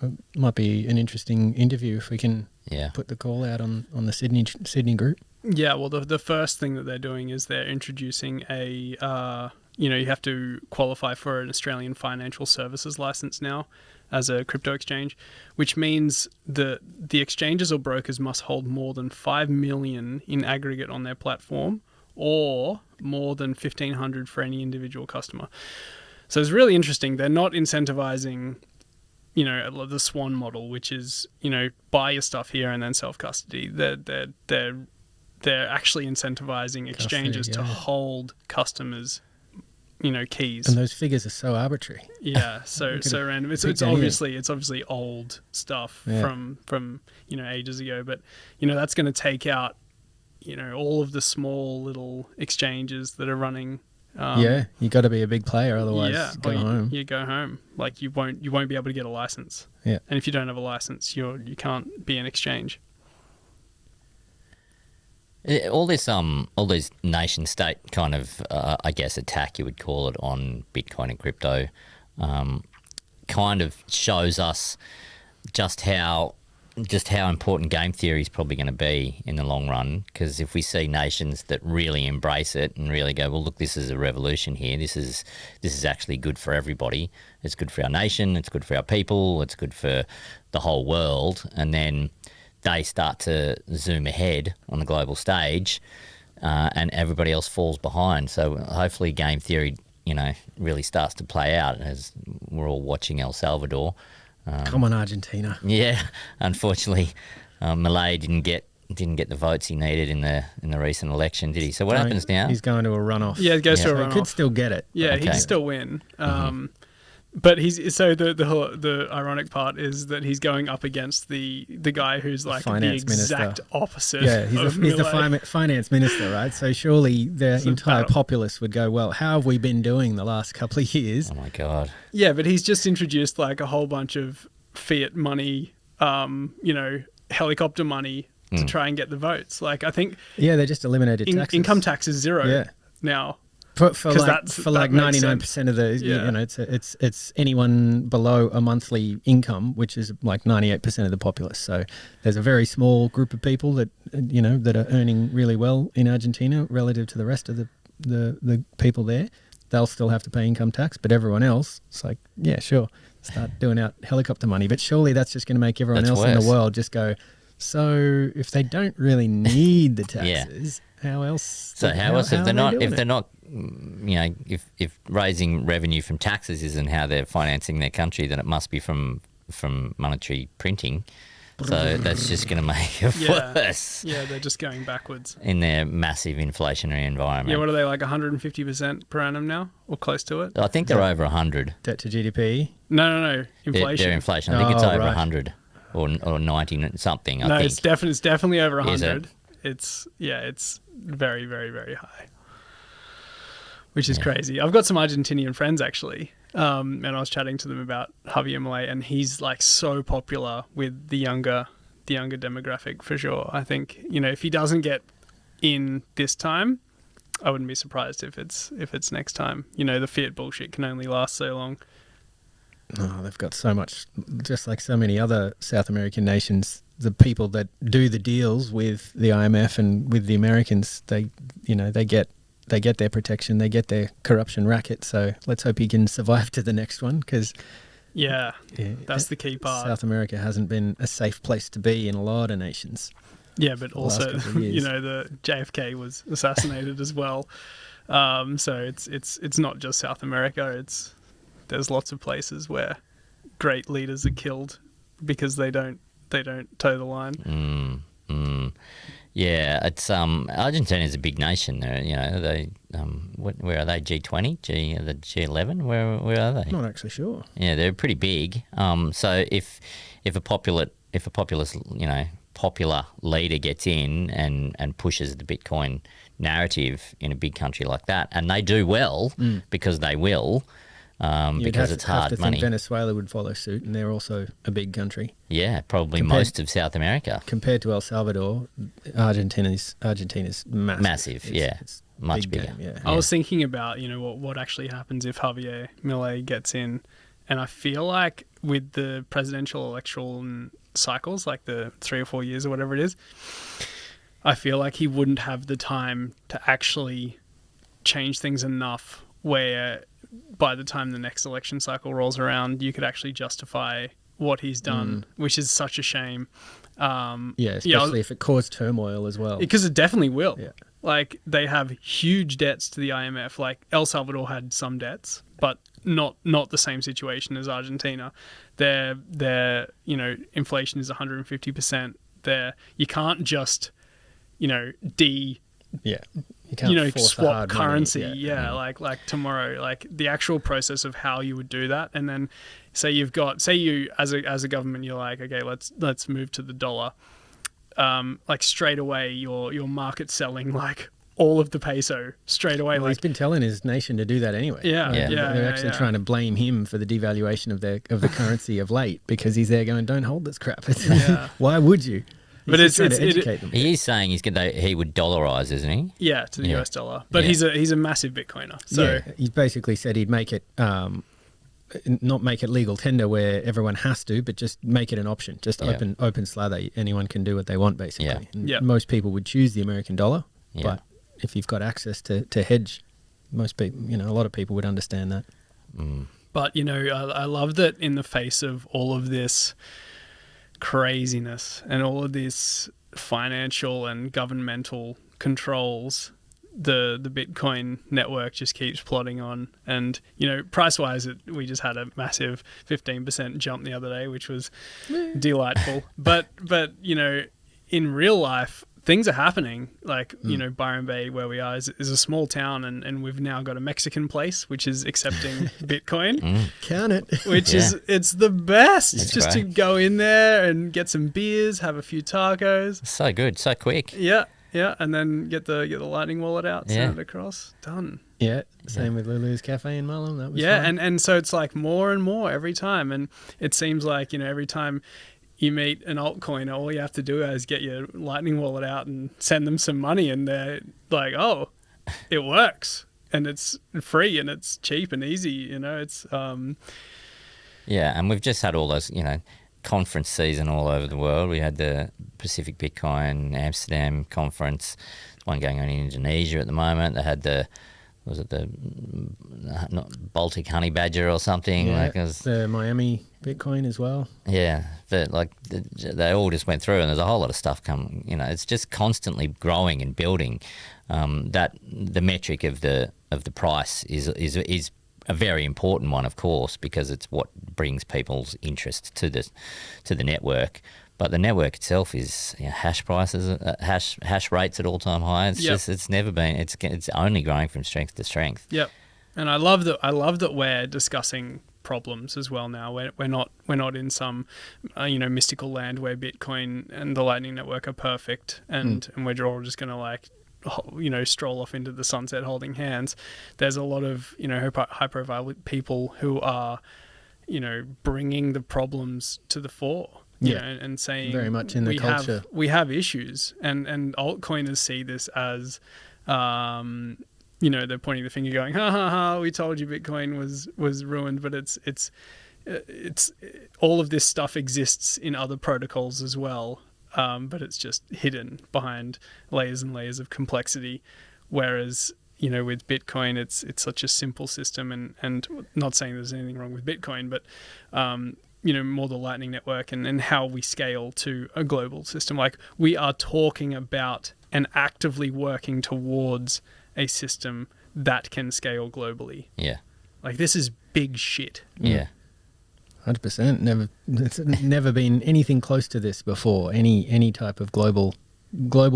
it might be an interesting interview if we can put the call out on the Sydney group. Yeah, well, the first thing that they're doing is they're introducing a you have to qualify for an Australian financial services license now as a crypto exchange, which means the exchanges or brokers must hold more than 5 million in aggregate on their platform, or more than 1,500 for any individual customer. So it's really interesting. They're not incentivizing, the Swan model, which is, buy your stuff here and then self-custody. They're actually incentivizing exchanges to hold customers, keys. And those figures are so arbitrary. Yeah, so random. It's obviously old stuff from ages ago, but that's going to take out all of the small little exchanges that are running. You got to be a big player, otherwise go home. You go home. Like you won't be able to get a license. Yeah, and if you don't have a license, you can't be an exchange. All this nation state kind of attack, you would call it, on Bitcoin and crypto, kind of shows us just how important game theory is probably going to be in the long run. Because if we see nations that really embrace it and really go, well, look, this is a revolution here. This is actually good for everybody. It's good for our nation. It's good for our people. It's good for the whole world. And then they start to zoom ahead on the global stage, and everybody else falls behind. So hopefully game theory, really starts to play out as we're all watching El Salvador. Come on, Argentina. Yeah, unfortunately, Malay didn't get the votes he needed in the recent election, did he? So what happens now? He's going to a runoff. Yeah, he goes to a runoff. He could still get it. Yeah, he can still win. But the ironic part is that he's going up against the guy who's like the exact opposite. Yeah, he's the finance minister, right? So surely the entire populace would go, well, how have we been doing the last couple of years? Oh my God. Yeah, but he's just introduced like a whole bunch of fiat money, helicopter money to try and get the votes. Like I think they just eliminated taxes. Income tax is zero now. For 99% of the, it's anyone below a monthly income, which is like 98% of the populace. So there's a very small group of people that that are earning really well in Argentina relative to the rest of the people there. they'll still have to pay income tax, but everyone else, it's like, yeah, sure, start doing out helicopter money. But surely that's just going to make everyone That's else in worse. the world just go, so if they don't really need the taxes, how else? So how else if are they're they not doing if it? they're not if raising revenue from taxes isn't how they're financing their country, then it must be from monetary printing. So that's just going to make it Yeah. worse Yeah, they're just going backwards. in their massive inflationary environment. Yeah, what are they, like 150% per annum now, or close to it? I think they're over 100. Debt to GDP. No, inflation. Their inflation. I think it's Oh, over right. 100 or 90 something. I No, think. it's definitely over Is it? 100. It's very, very, very high, which is crazy. I've got some Argentinian friends actually, and I was chatting to them about Javier Milei, and he's like so popular with the younger demographic for sure. I think if he doesn't get in this time, I wouldn't be surprised if it's next time. The fiat bullshit can only last so long. Oh, they've got so much, just like so many other South American nations. The people that do the deals with the IMF and with the Americans, they get their protection, they get their corruption racket. So let's hope he can survive to the next one, because Yeah, that's the key part. South America hasn't been a safe place to be in a lot of nations. Yeah, but the last also, couple of years. the JFK was assassinated as well. So it's not just South America. There's lots of places where great leaders are killed because they don't toe the line. Yeah, it's Argentina's a big nation. There, they where are they? G20, the G11. Where are they? Not actually sure. Yeah, they're pretty big. So if a populist popular leader gets in and pushes the Bitcoin narrative in a big country like that, and they do well because they will. Because it's hard have to money. think Venezuela would follow suit, and they're also a big country. Yeah, probably most of South America. Compared to El Salvador, Argentina's massive. Massive, yeah. It's Much big bigger. game, yeah. I was thinking about what actually happens if Javier Milei gets in, and I feel like with the presidential electoral cycles, like the 3 or 4 years or whatever it is, I feel like he wouldn't have the time to actually change things enough where by the time the next election cycle rolls around, you could actually justify what he's done, which is such a shame. Especially if it caused turmoil as well. Because it definitely will. Yeah. Like, they have huge debts to the IMF. Like, El Salvador had some debts, but not the same situation as Argentina. Their inflation is 150%. You can't just, Yeah. You can't force the swap hard currency. money. Yeah, like tomorrow, like the actual process of how you would do that, and then say you as a government, you're like, okay, let's move to the dollar. Like straight away, you're market selling like all of the peso straight away. Well, he's been telling his nation to do that anyway. Yeah. They're actually trying to blame him for the devaluation of the currency of late, because he's there going, don't hold this crap. Why would you? But He's just trying to educate them. He is saying he would dollarize, isn't he? Yeah, to the Yeah. US dollar. But Yeah. he's a massive Bitcoiner. So Yeah, he basically said he'd make it, not make it legal tender where everyone has to, but just make it an option. Just Yeah. open slather. Anyone can do what they want, basically. Yeah. And Yeah. most people would choose the American dollar, Yeah. but if you've got access to hedge, most people, a lot of people would understand that. But, I love that in the face of all of this craziness and all of this financial and governmental controls, the Bitcoin network just keeps plodding on. And, price-wise, we just had a massive 15% jump the other day, which was delightful. But in real life, things are happening. Like, Byron Bay, where we are, is a small town, and we've now got a Mexican place which is accepting Bitcoin, Count it. which Yeah. it's the best. That's Just to great. go in there and get some beers, have a few tacos. So good, so quick. Yeah, and then get the Lightning wallet out, Yeah. send it across. Done. Yeah, same with Lulu's Cafe in Marlon. That was Yeah, fun. and so it's like more and more every time, and it seems like every time you meet an altcoiner, all you have to do is get your Lightning wallet out and send them some money, and they're like, oh, it works, and it's free, and it's cheap and easy. It's Yeah, and we've just had all those, conference season all over the world. We had the Pacific Bitcoin Amsterdam conference, one going on in Indonesia at the moment. They had the was it the not Baltic honey badger or something? Yeah, Like, the Miami Bitcoin as well. yeah, they all just went through, and there's a whole lot of stuff come. It's just constantly growing and building. That the metric of the price is a very important one, of course, because it's what brings people's interest to the network. But the network itself is hash prices, hash rates at all time high. It's Yep. just it's never been. It's only growing from strength to strength. Yep. And I love that we're discussing problems as well now. We're not in some mystical land where Bitcoin and the Lightning Network are perfect, and we're all just going to stroll off into the sunset holding hands. There's a lot of high profile people who are bringing the problems to the fore. And saying very much in the culture. We have issues, and altcoiners see this as they're pointing the finger going, ha ha ha, we told you Bitcoin was ruined, but it's all of this stuff exists in other protocols as well, but it's just hidden behind layers and layers of complexity, whereas with Bitcoin it's such a simple system, and not saying there's anything wrong with Bitcoin, but more the Lightning Network and how we scale to a global system. Like, we are talking about and actively working towards a system that can scale globally. Yeah. Like, this is big shit. Yeah. 100%. It's never been anything close to this before. Any type of global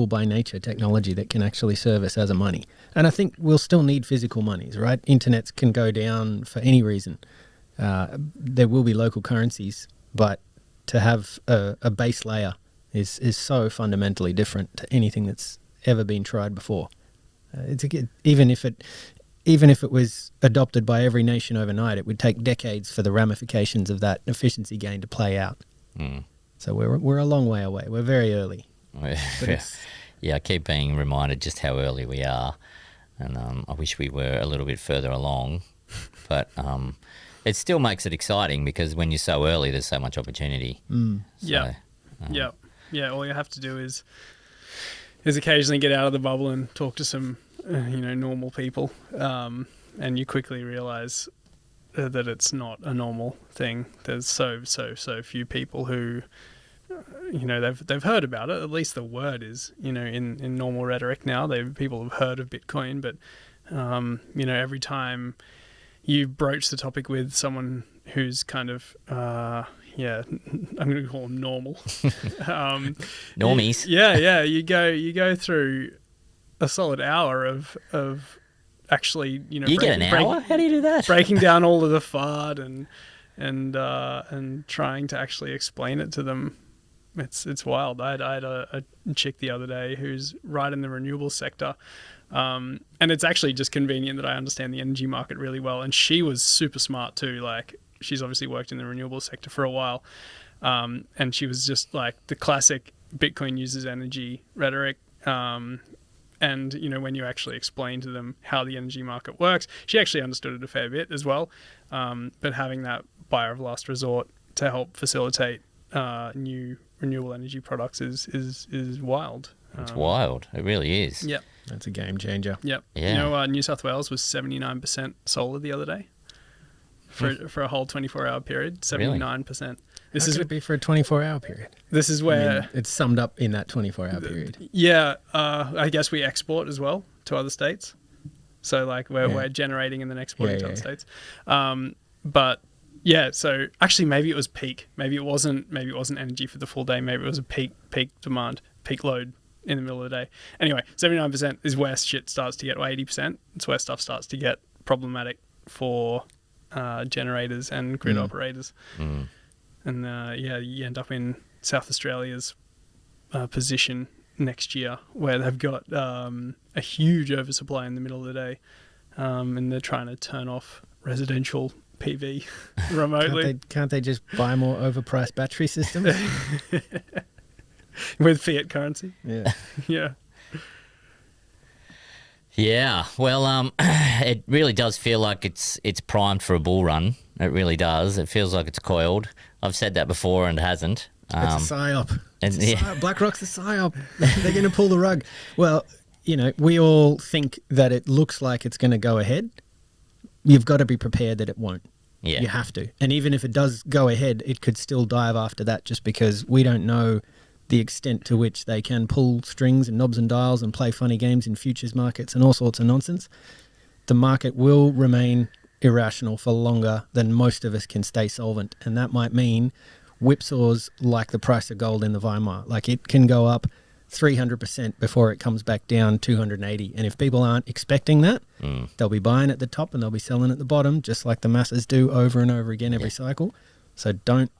by nature technology that can actually service as a money. And I think we'll still need physical monies, right? Internets can go down for any reason. There will be local currencies, but to have a base layer is so fundamentally different to anything that's ever been tried before. Even if it was adopted by every nation overnight, it would take decades for the ramifications of that efficiency gain to play out. So we're a long way away. We're very early. Yeah, I keep being reminded just how early we are, and I wish we were a little bit further along, but it still makes it exciting because when you're so early, there's so much opportunity. Yeah. All you have to do is occasionally get out of the bubble and talk to some, normal people, and you quickly realize that it's not a normal thing. There's so few people who, they've heard about it. At least the word is, in normal rhetoric now. People have heard of Bitcoin, but every time you broach the topic with someone who's kind of, I'm going to call them normal. Normies. You go through a solid hour of actually, You get an hour? How do you do that? Breaking down all of the FUD and trying to actually explain it to them. It's wild. I had a chick the other day who's right in the renewable sector. And it's actually just convenient that I understand the energy market really well. And she was super smart too. Like, she's obviously worked in the renewable sector for a while. And she was just like the classic Bitcoin uses energy rhetoric. And, when you actually explain to them how the energy market works, she actually understood it a fair bit as well. But having that buyer of last resort to help facilitate new renewable energy products is wild. It's wild. It really is. Yep. That's a game changer. Yep. Yeah. New South Wales was 79% solar the other day for a whole 24-hour period. 79%. This is, could it be for a 24-hour period? This is where it's summed up in that 24-hour period. Yeah. I guess we export as well to other states. So like we're generating and then exporting to other states. But yeah, so actually maybe it was peak. Maybe it wasn't energy for the full day. Maybe it was a peak demand, peak load in the middle of the day. Anyway, 79% is where shit starts to get, or 80%. It's where stuff starts to get problematic for generators and grid operators. And you end up in South Australia's position next year where they've got a huge oversupply in the middle of the day, and they're trying to turn off residential PV remotely. Can't they just buy more overpriced battery systems? With fiat currency? Yeah. Yeah. Yeah, well, it really does feel like it's primed for a bull run. It really does. It feels like it's coiled. I've said that before and it hasn't. It's a psyop. Psyop. BlackRock's a psyop. They're going to pull the rug. Well, we all think that it looks like it's going to go ahead. You've got to be prepared that it won't. Yeah. You have to. And even if it does go ahead, it could still dive after that, just because we don't know the extent to which they can pull strings and knobs and dials and play funny games in futures markets and all sorts of nonsense. The market will remain irrational for longer than most of us can stay solvent. And that might mean whipsaws like the price of gold in the Weimar. Like, it can go up 300% before it comes back down 280. And if people aren't expecting that, they'll be buying at the top and they'll be selling at the bottom, just like the masses do over and over again every cycle. So don't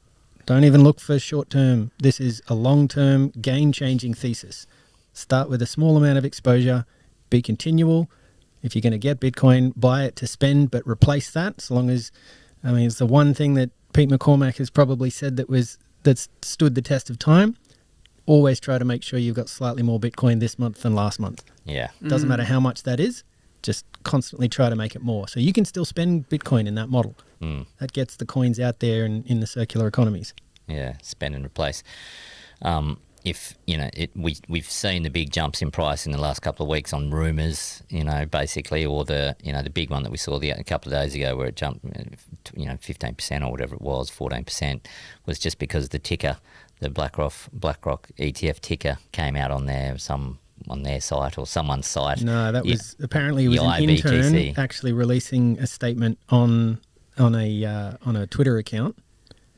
even look for short term. This is a long term, game changing thesis. Start with a small amount of exposure, be continual. If you're going to get Bitcoin, buy it to spend, but replace that. So long as, it's the one thing that Pete McCormack has probably said that's stood the test of time. Always try to make sure you've got slightly more Bitcoin this month than last month. Yeah. Doesn't matter how much that is, just constantly try to make it more. So you can still spend Bitcoin in that model. That gets the coins out there in the circular economies. Yeah, spend and replace. If we've seen the big jumps in price in the last couple of weeks on rumours, basically, or the big one that we saw a couple of days ago where it jumped, 15% or whatever it was, 14%, was just because the ticker, the BlackRock ETF ticker, came out on their site or someone's site. No, that was apparently it was an IBTC. intern actually releasing a statement on a Twitter account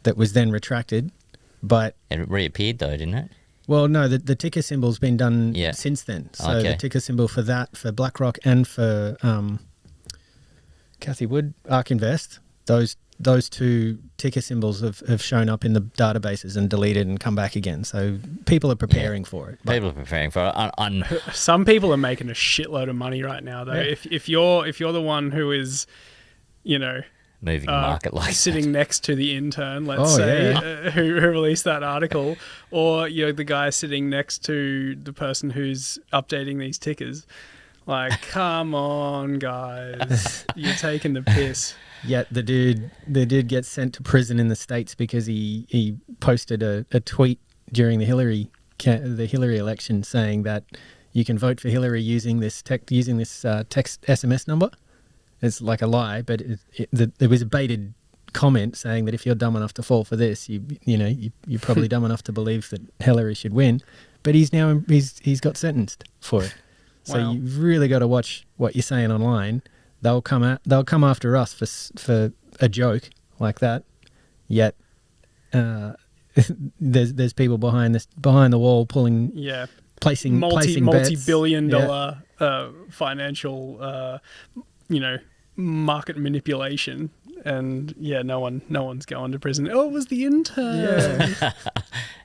that was then retracted, but it reappeared though, didn't it? Well, no, the ticker symbol's been done since then. So the ticker symbol for that, for BlackRock and for Cathy Wood, ARK Invest, those two ticker symbols have shown up in the databases and deleted and come back again. So people are preparing for it. People are preparing for it. Some people are making a shitload of money right now, though. Yeah. If you're the one who is, moving the market like sitting that. next to the intern, let's say, who released that article, or the guy sitting next to the person who's updating these tickers. Like, come on, guys, you're taking the piss. Yeah, the dude gets sent to prison in the States because he posted a tweet during the Hillary election saying that you can vote for Hillary using this text SMS number. It's like a lie, but there was a baited comment saying that if you're dumb enough to fall for this, you're probably dumb enough to believe that Hillary should win. But he's got sentenced for it. So Wow. you've really got to watch what you're saying online. They'll come after us for a joke like that. Yet there's people behind the wall placing multi-billion-dollar financial market manipulation, and no one's going to prison. Oh, it was the intern.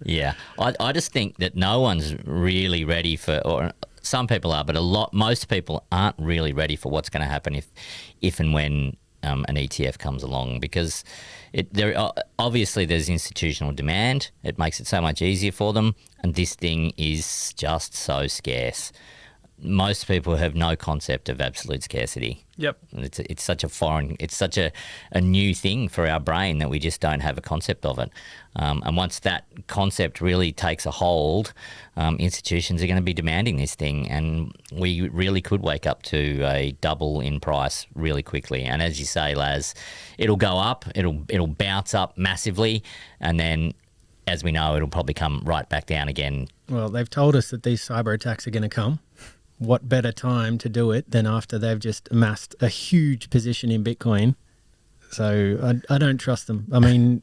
Yeah, I just think that no one's really ready for, or some people are, but most people aren't really ready for what's going to happen if and when an ETF comes along, because obviously there's institutional demand. It makes it so much easier for them, and this thing is just so scarce. Most people have no concept of absolute scarcity. Yep. It's such a new thing for our brain that we just don't have a concept of it. And once that concept really takes a hold, institutions are going to be demanding this thing, and we really could wake up to a double in price really quickly. And as you say, Laz, it'll go up, it'll bounce up massively, and then, as we know, it'll probably come right back down again. Well, they've told us that these cyber attacks are going to come. What better time to do it than after they've just amassed a huge position in Bitcoin? So I don't trust them. I mean,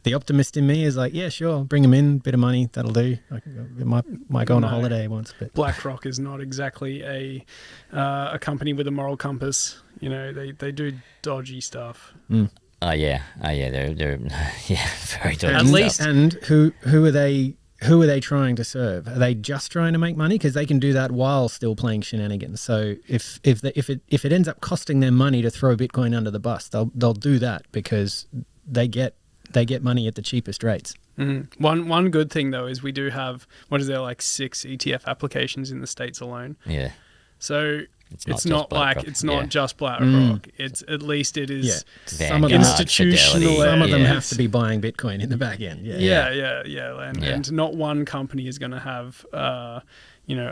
the optimist in me is like, yeah, sure, bring them in, bit of money, that'll do. It might go on a holiday once. But BlackRock is not exactly a company with a moral compass. They do dodgy stuff. Oh yeah, they're very dodgy. At least, stuff. And who are they? Who are they trying to serve? Are they just trying to make money? Because they can do that while still playing shenanigans. So if it ends up costing them money to throw Bitcoin under the bus, they'll do that because they get money at the cheapest rates. Mm-hmm. One good thing though is we do have, what is there, like 6 ETF applications in the States alone. Yeah. So it's not just BlackRock. It's at least it is some of them institutional. Some of them have to be buying Bitcoin in the back end. And not one company is going to have a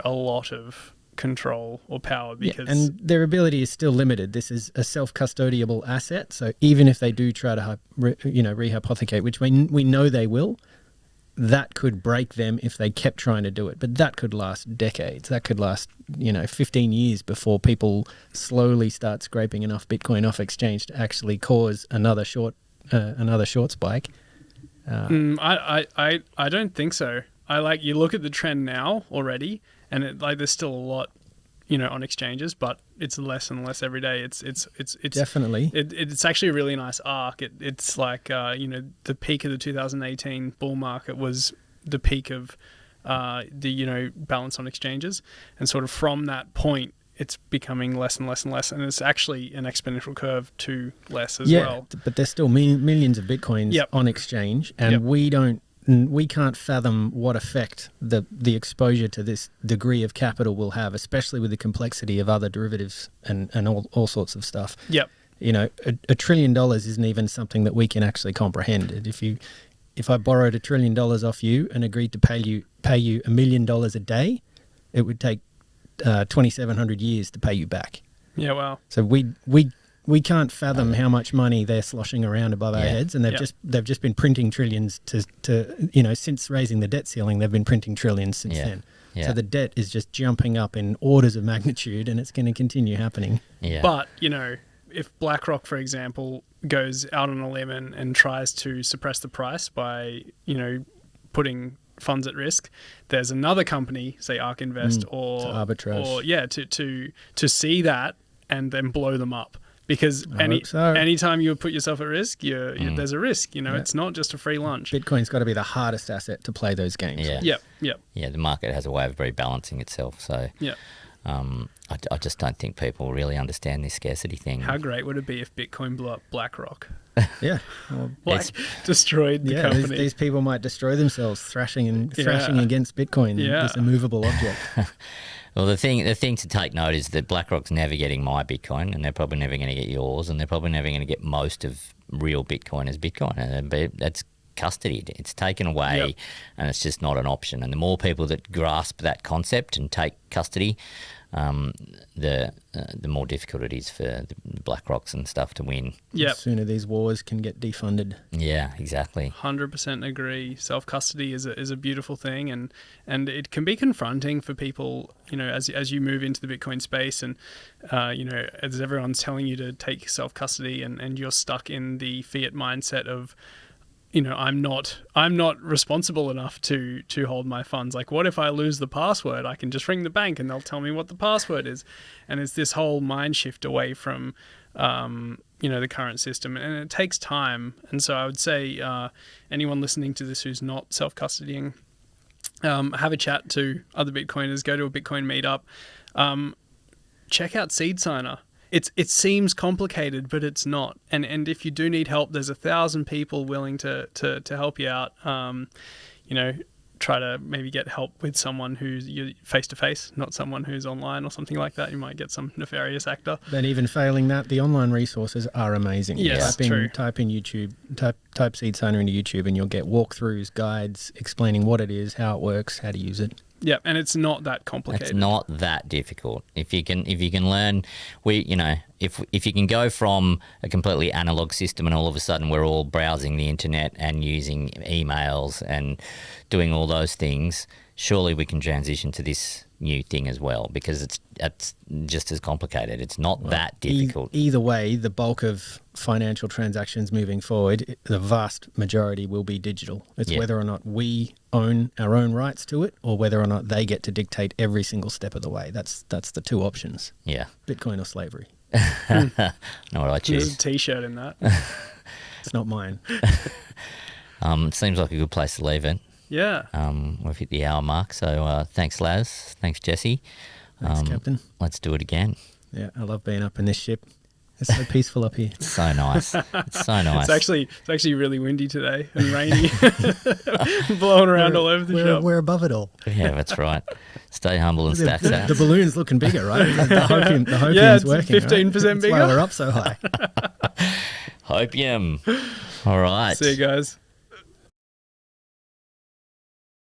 lot of control or power because and their ability is still limited. This is a self-custodiable asset, so even if they do try to rehypothecate, which we know they will, that could break them if they kept trying to do it. But that could last decades. That could last 15 years before people slowly start scraping enough Bitcoin off exchange to actually cause another short spike. I don't think so. You look at the trend now already, and there's still a lot, on exchanges, but it's less and less every day. It's Definitely. It's actually a really nice arc. It's like the peak of the 2018 bull market was the peak of the balance on exchanges, and sort of from that point, it's becoming less and less and less, and it's actually an exponential curve to less as well. Yeah, but there's still millions of Bitcoins on exchange, and we can't fathom what effect the exposure to this degree of capital will have, especially with the complexity of other derivatives and all sorts of stuff. Yep. $1 trillion isn't even something that we can actually comprehend. If I borrowed $1 trillion off you and agreed to pay you $1 million a day, it would take 2,700 years to pay you back. Yeah, wow. So we can't fathom how much money they're sloshing around above our heads, and they've just been printing trillions to since raising the debt ceiling, they've been printing trillions since then. Yeah. So the debt is just jumping up in orders of magnitude, and it's going to continue happening. Yeah. But if BlackRock, for example, goes out on a limb and tries to suppress the price by putting funds at risk, there's another company, say ARK Invest or arbitrage, to see that and then blow them up. Because anytime you put yourself at risk, there's a risk. It's not just a free lunch. Bitcoin's got to be the hardest asset to play those games. Yep. Yeah, the market has a way of rebalancing itself. So I just don't think people really understand this scarcity thing. How great would it be if Bitcoin blew up BlackRock? Yeah, destroyed the company. These people might destroy themselves thrashing against Bitcoin, this immovable object. Well, the thing to take note is that BlackRock's never getting my Bitcoin, and they're probably never going to get yours, and they're probably never going to get most of real Bitcoin as Bitcoin. And that's custodied. It's taken away, and it's just not an option. And the more people that grasp that concept and take custody, the more difficult it is for the BlackRocks and stuff to win. The sooner these wars can get defunded. Yeah, exactly. 100% agree. Self-custody is a beautiful thing, and it can be confronting for people, as you move into the Bitcoin space, and as everyone's telling you to take self-custody, and you're stuck in the fiat mindset of, I'm not responsible enough to hold my funds. Like, what if I lose the password? I can just ring the bank and they'll tell me what the password is. And it's this whole mind shift away from, the current system. And it takes time. And so I would say anyone listening to this who's not self-custodying, have a chat to other Bitcoiners, go to a Bitcoin meetup, check out Seed Signer. It seems complicated, but it's not. And if you do need help, there's 1,000 people willing to help you out. Try to maybe get help with someone who's face to face, not someone who's online or something like that. You might get some nefarious actor. But even failing that, the online resources are amazing. Yes, true. Type in YouTube, type Seed Signer into YouTube, and you'll get walkthroughs, guides explaining what it is, how it works, how to use it. Yeah, and it's not that complicated. It's not that difficult. If you can learn, if you can go from a completely analog system and all of a sudden we're all browsing the internet and using emails and doing all those things, surely we can transition to this new thing as well, because it's just as complicated. It's not that difficult. Either way, the bulk of financial transactions moving forward, the vast majority will be digital. It's whether or not we own our own rights to it, or whether or not they get to dictate every single step of the way. That's the two options. Yeah. Bitcoin or slavery. Know what I choose. There's a T-shirt in that. It's not mine. It seems like a good place to leave it. Yeah. We've hit the hour mark, so thanks, Laz. Thanks, Jesse. Thanks, Captain. Let's do it again. Yeah, I love being up in this ship. It's so peaceful up here. It's so nice. It's so nice. It's actually really windy today and rainy, blowing around all over the shop. We're above it all. Yeah, that's right. Stay humble and stack the balloon's looking bigger, right? The hopium's working. 15% right? bigger. That's why we're up so high. Hopium. All right. See you guys.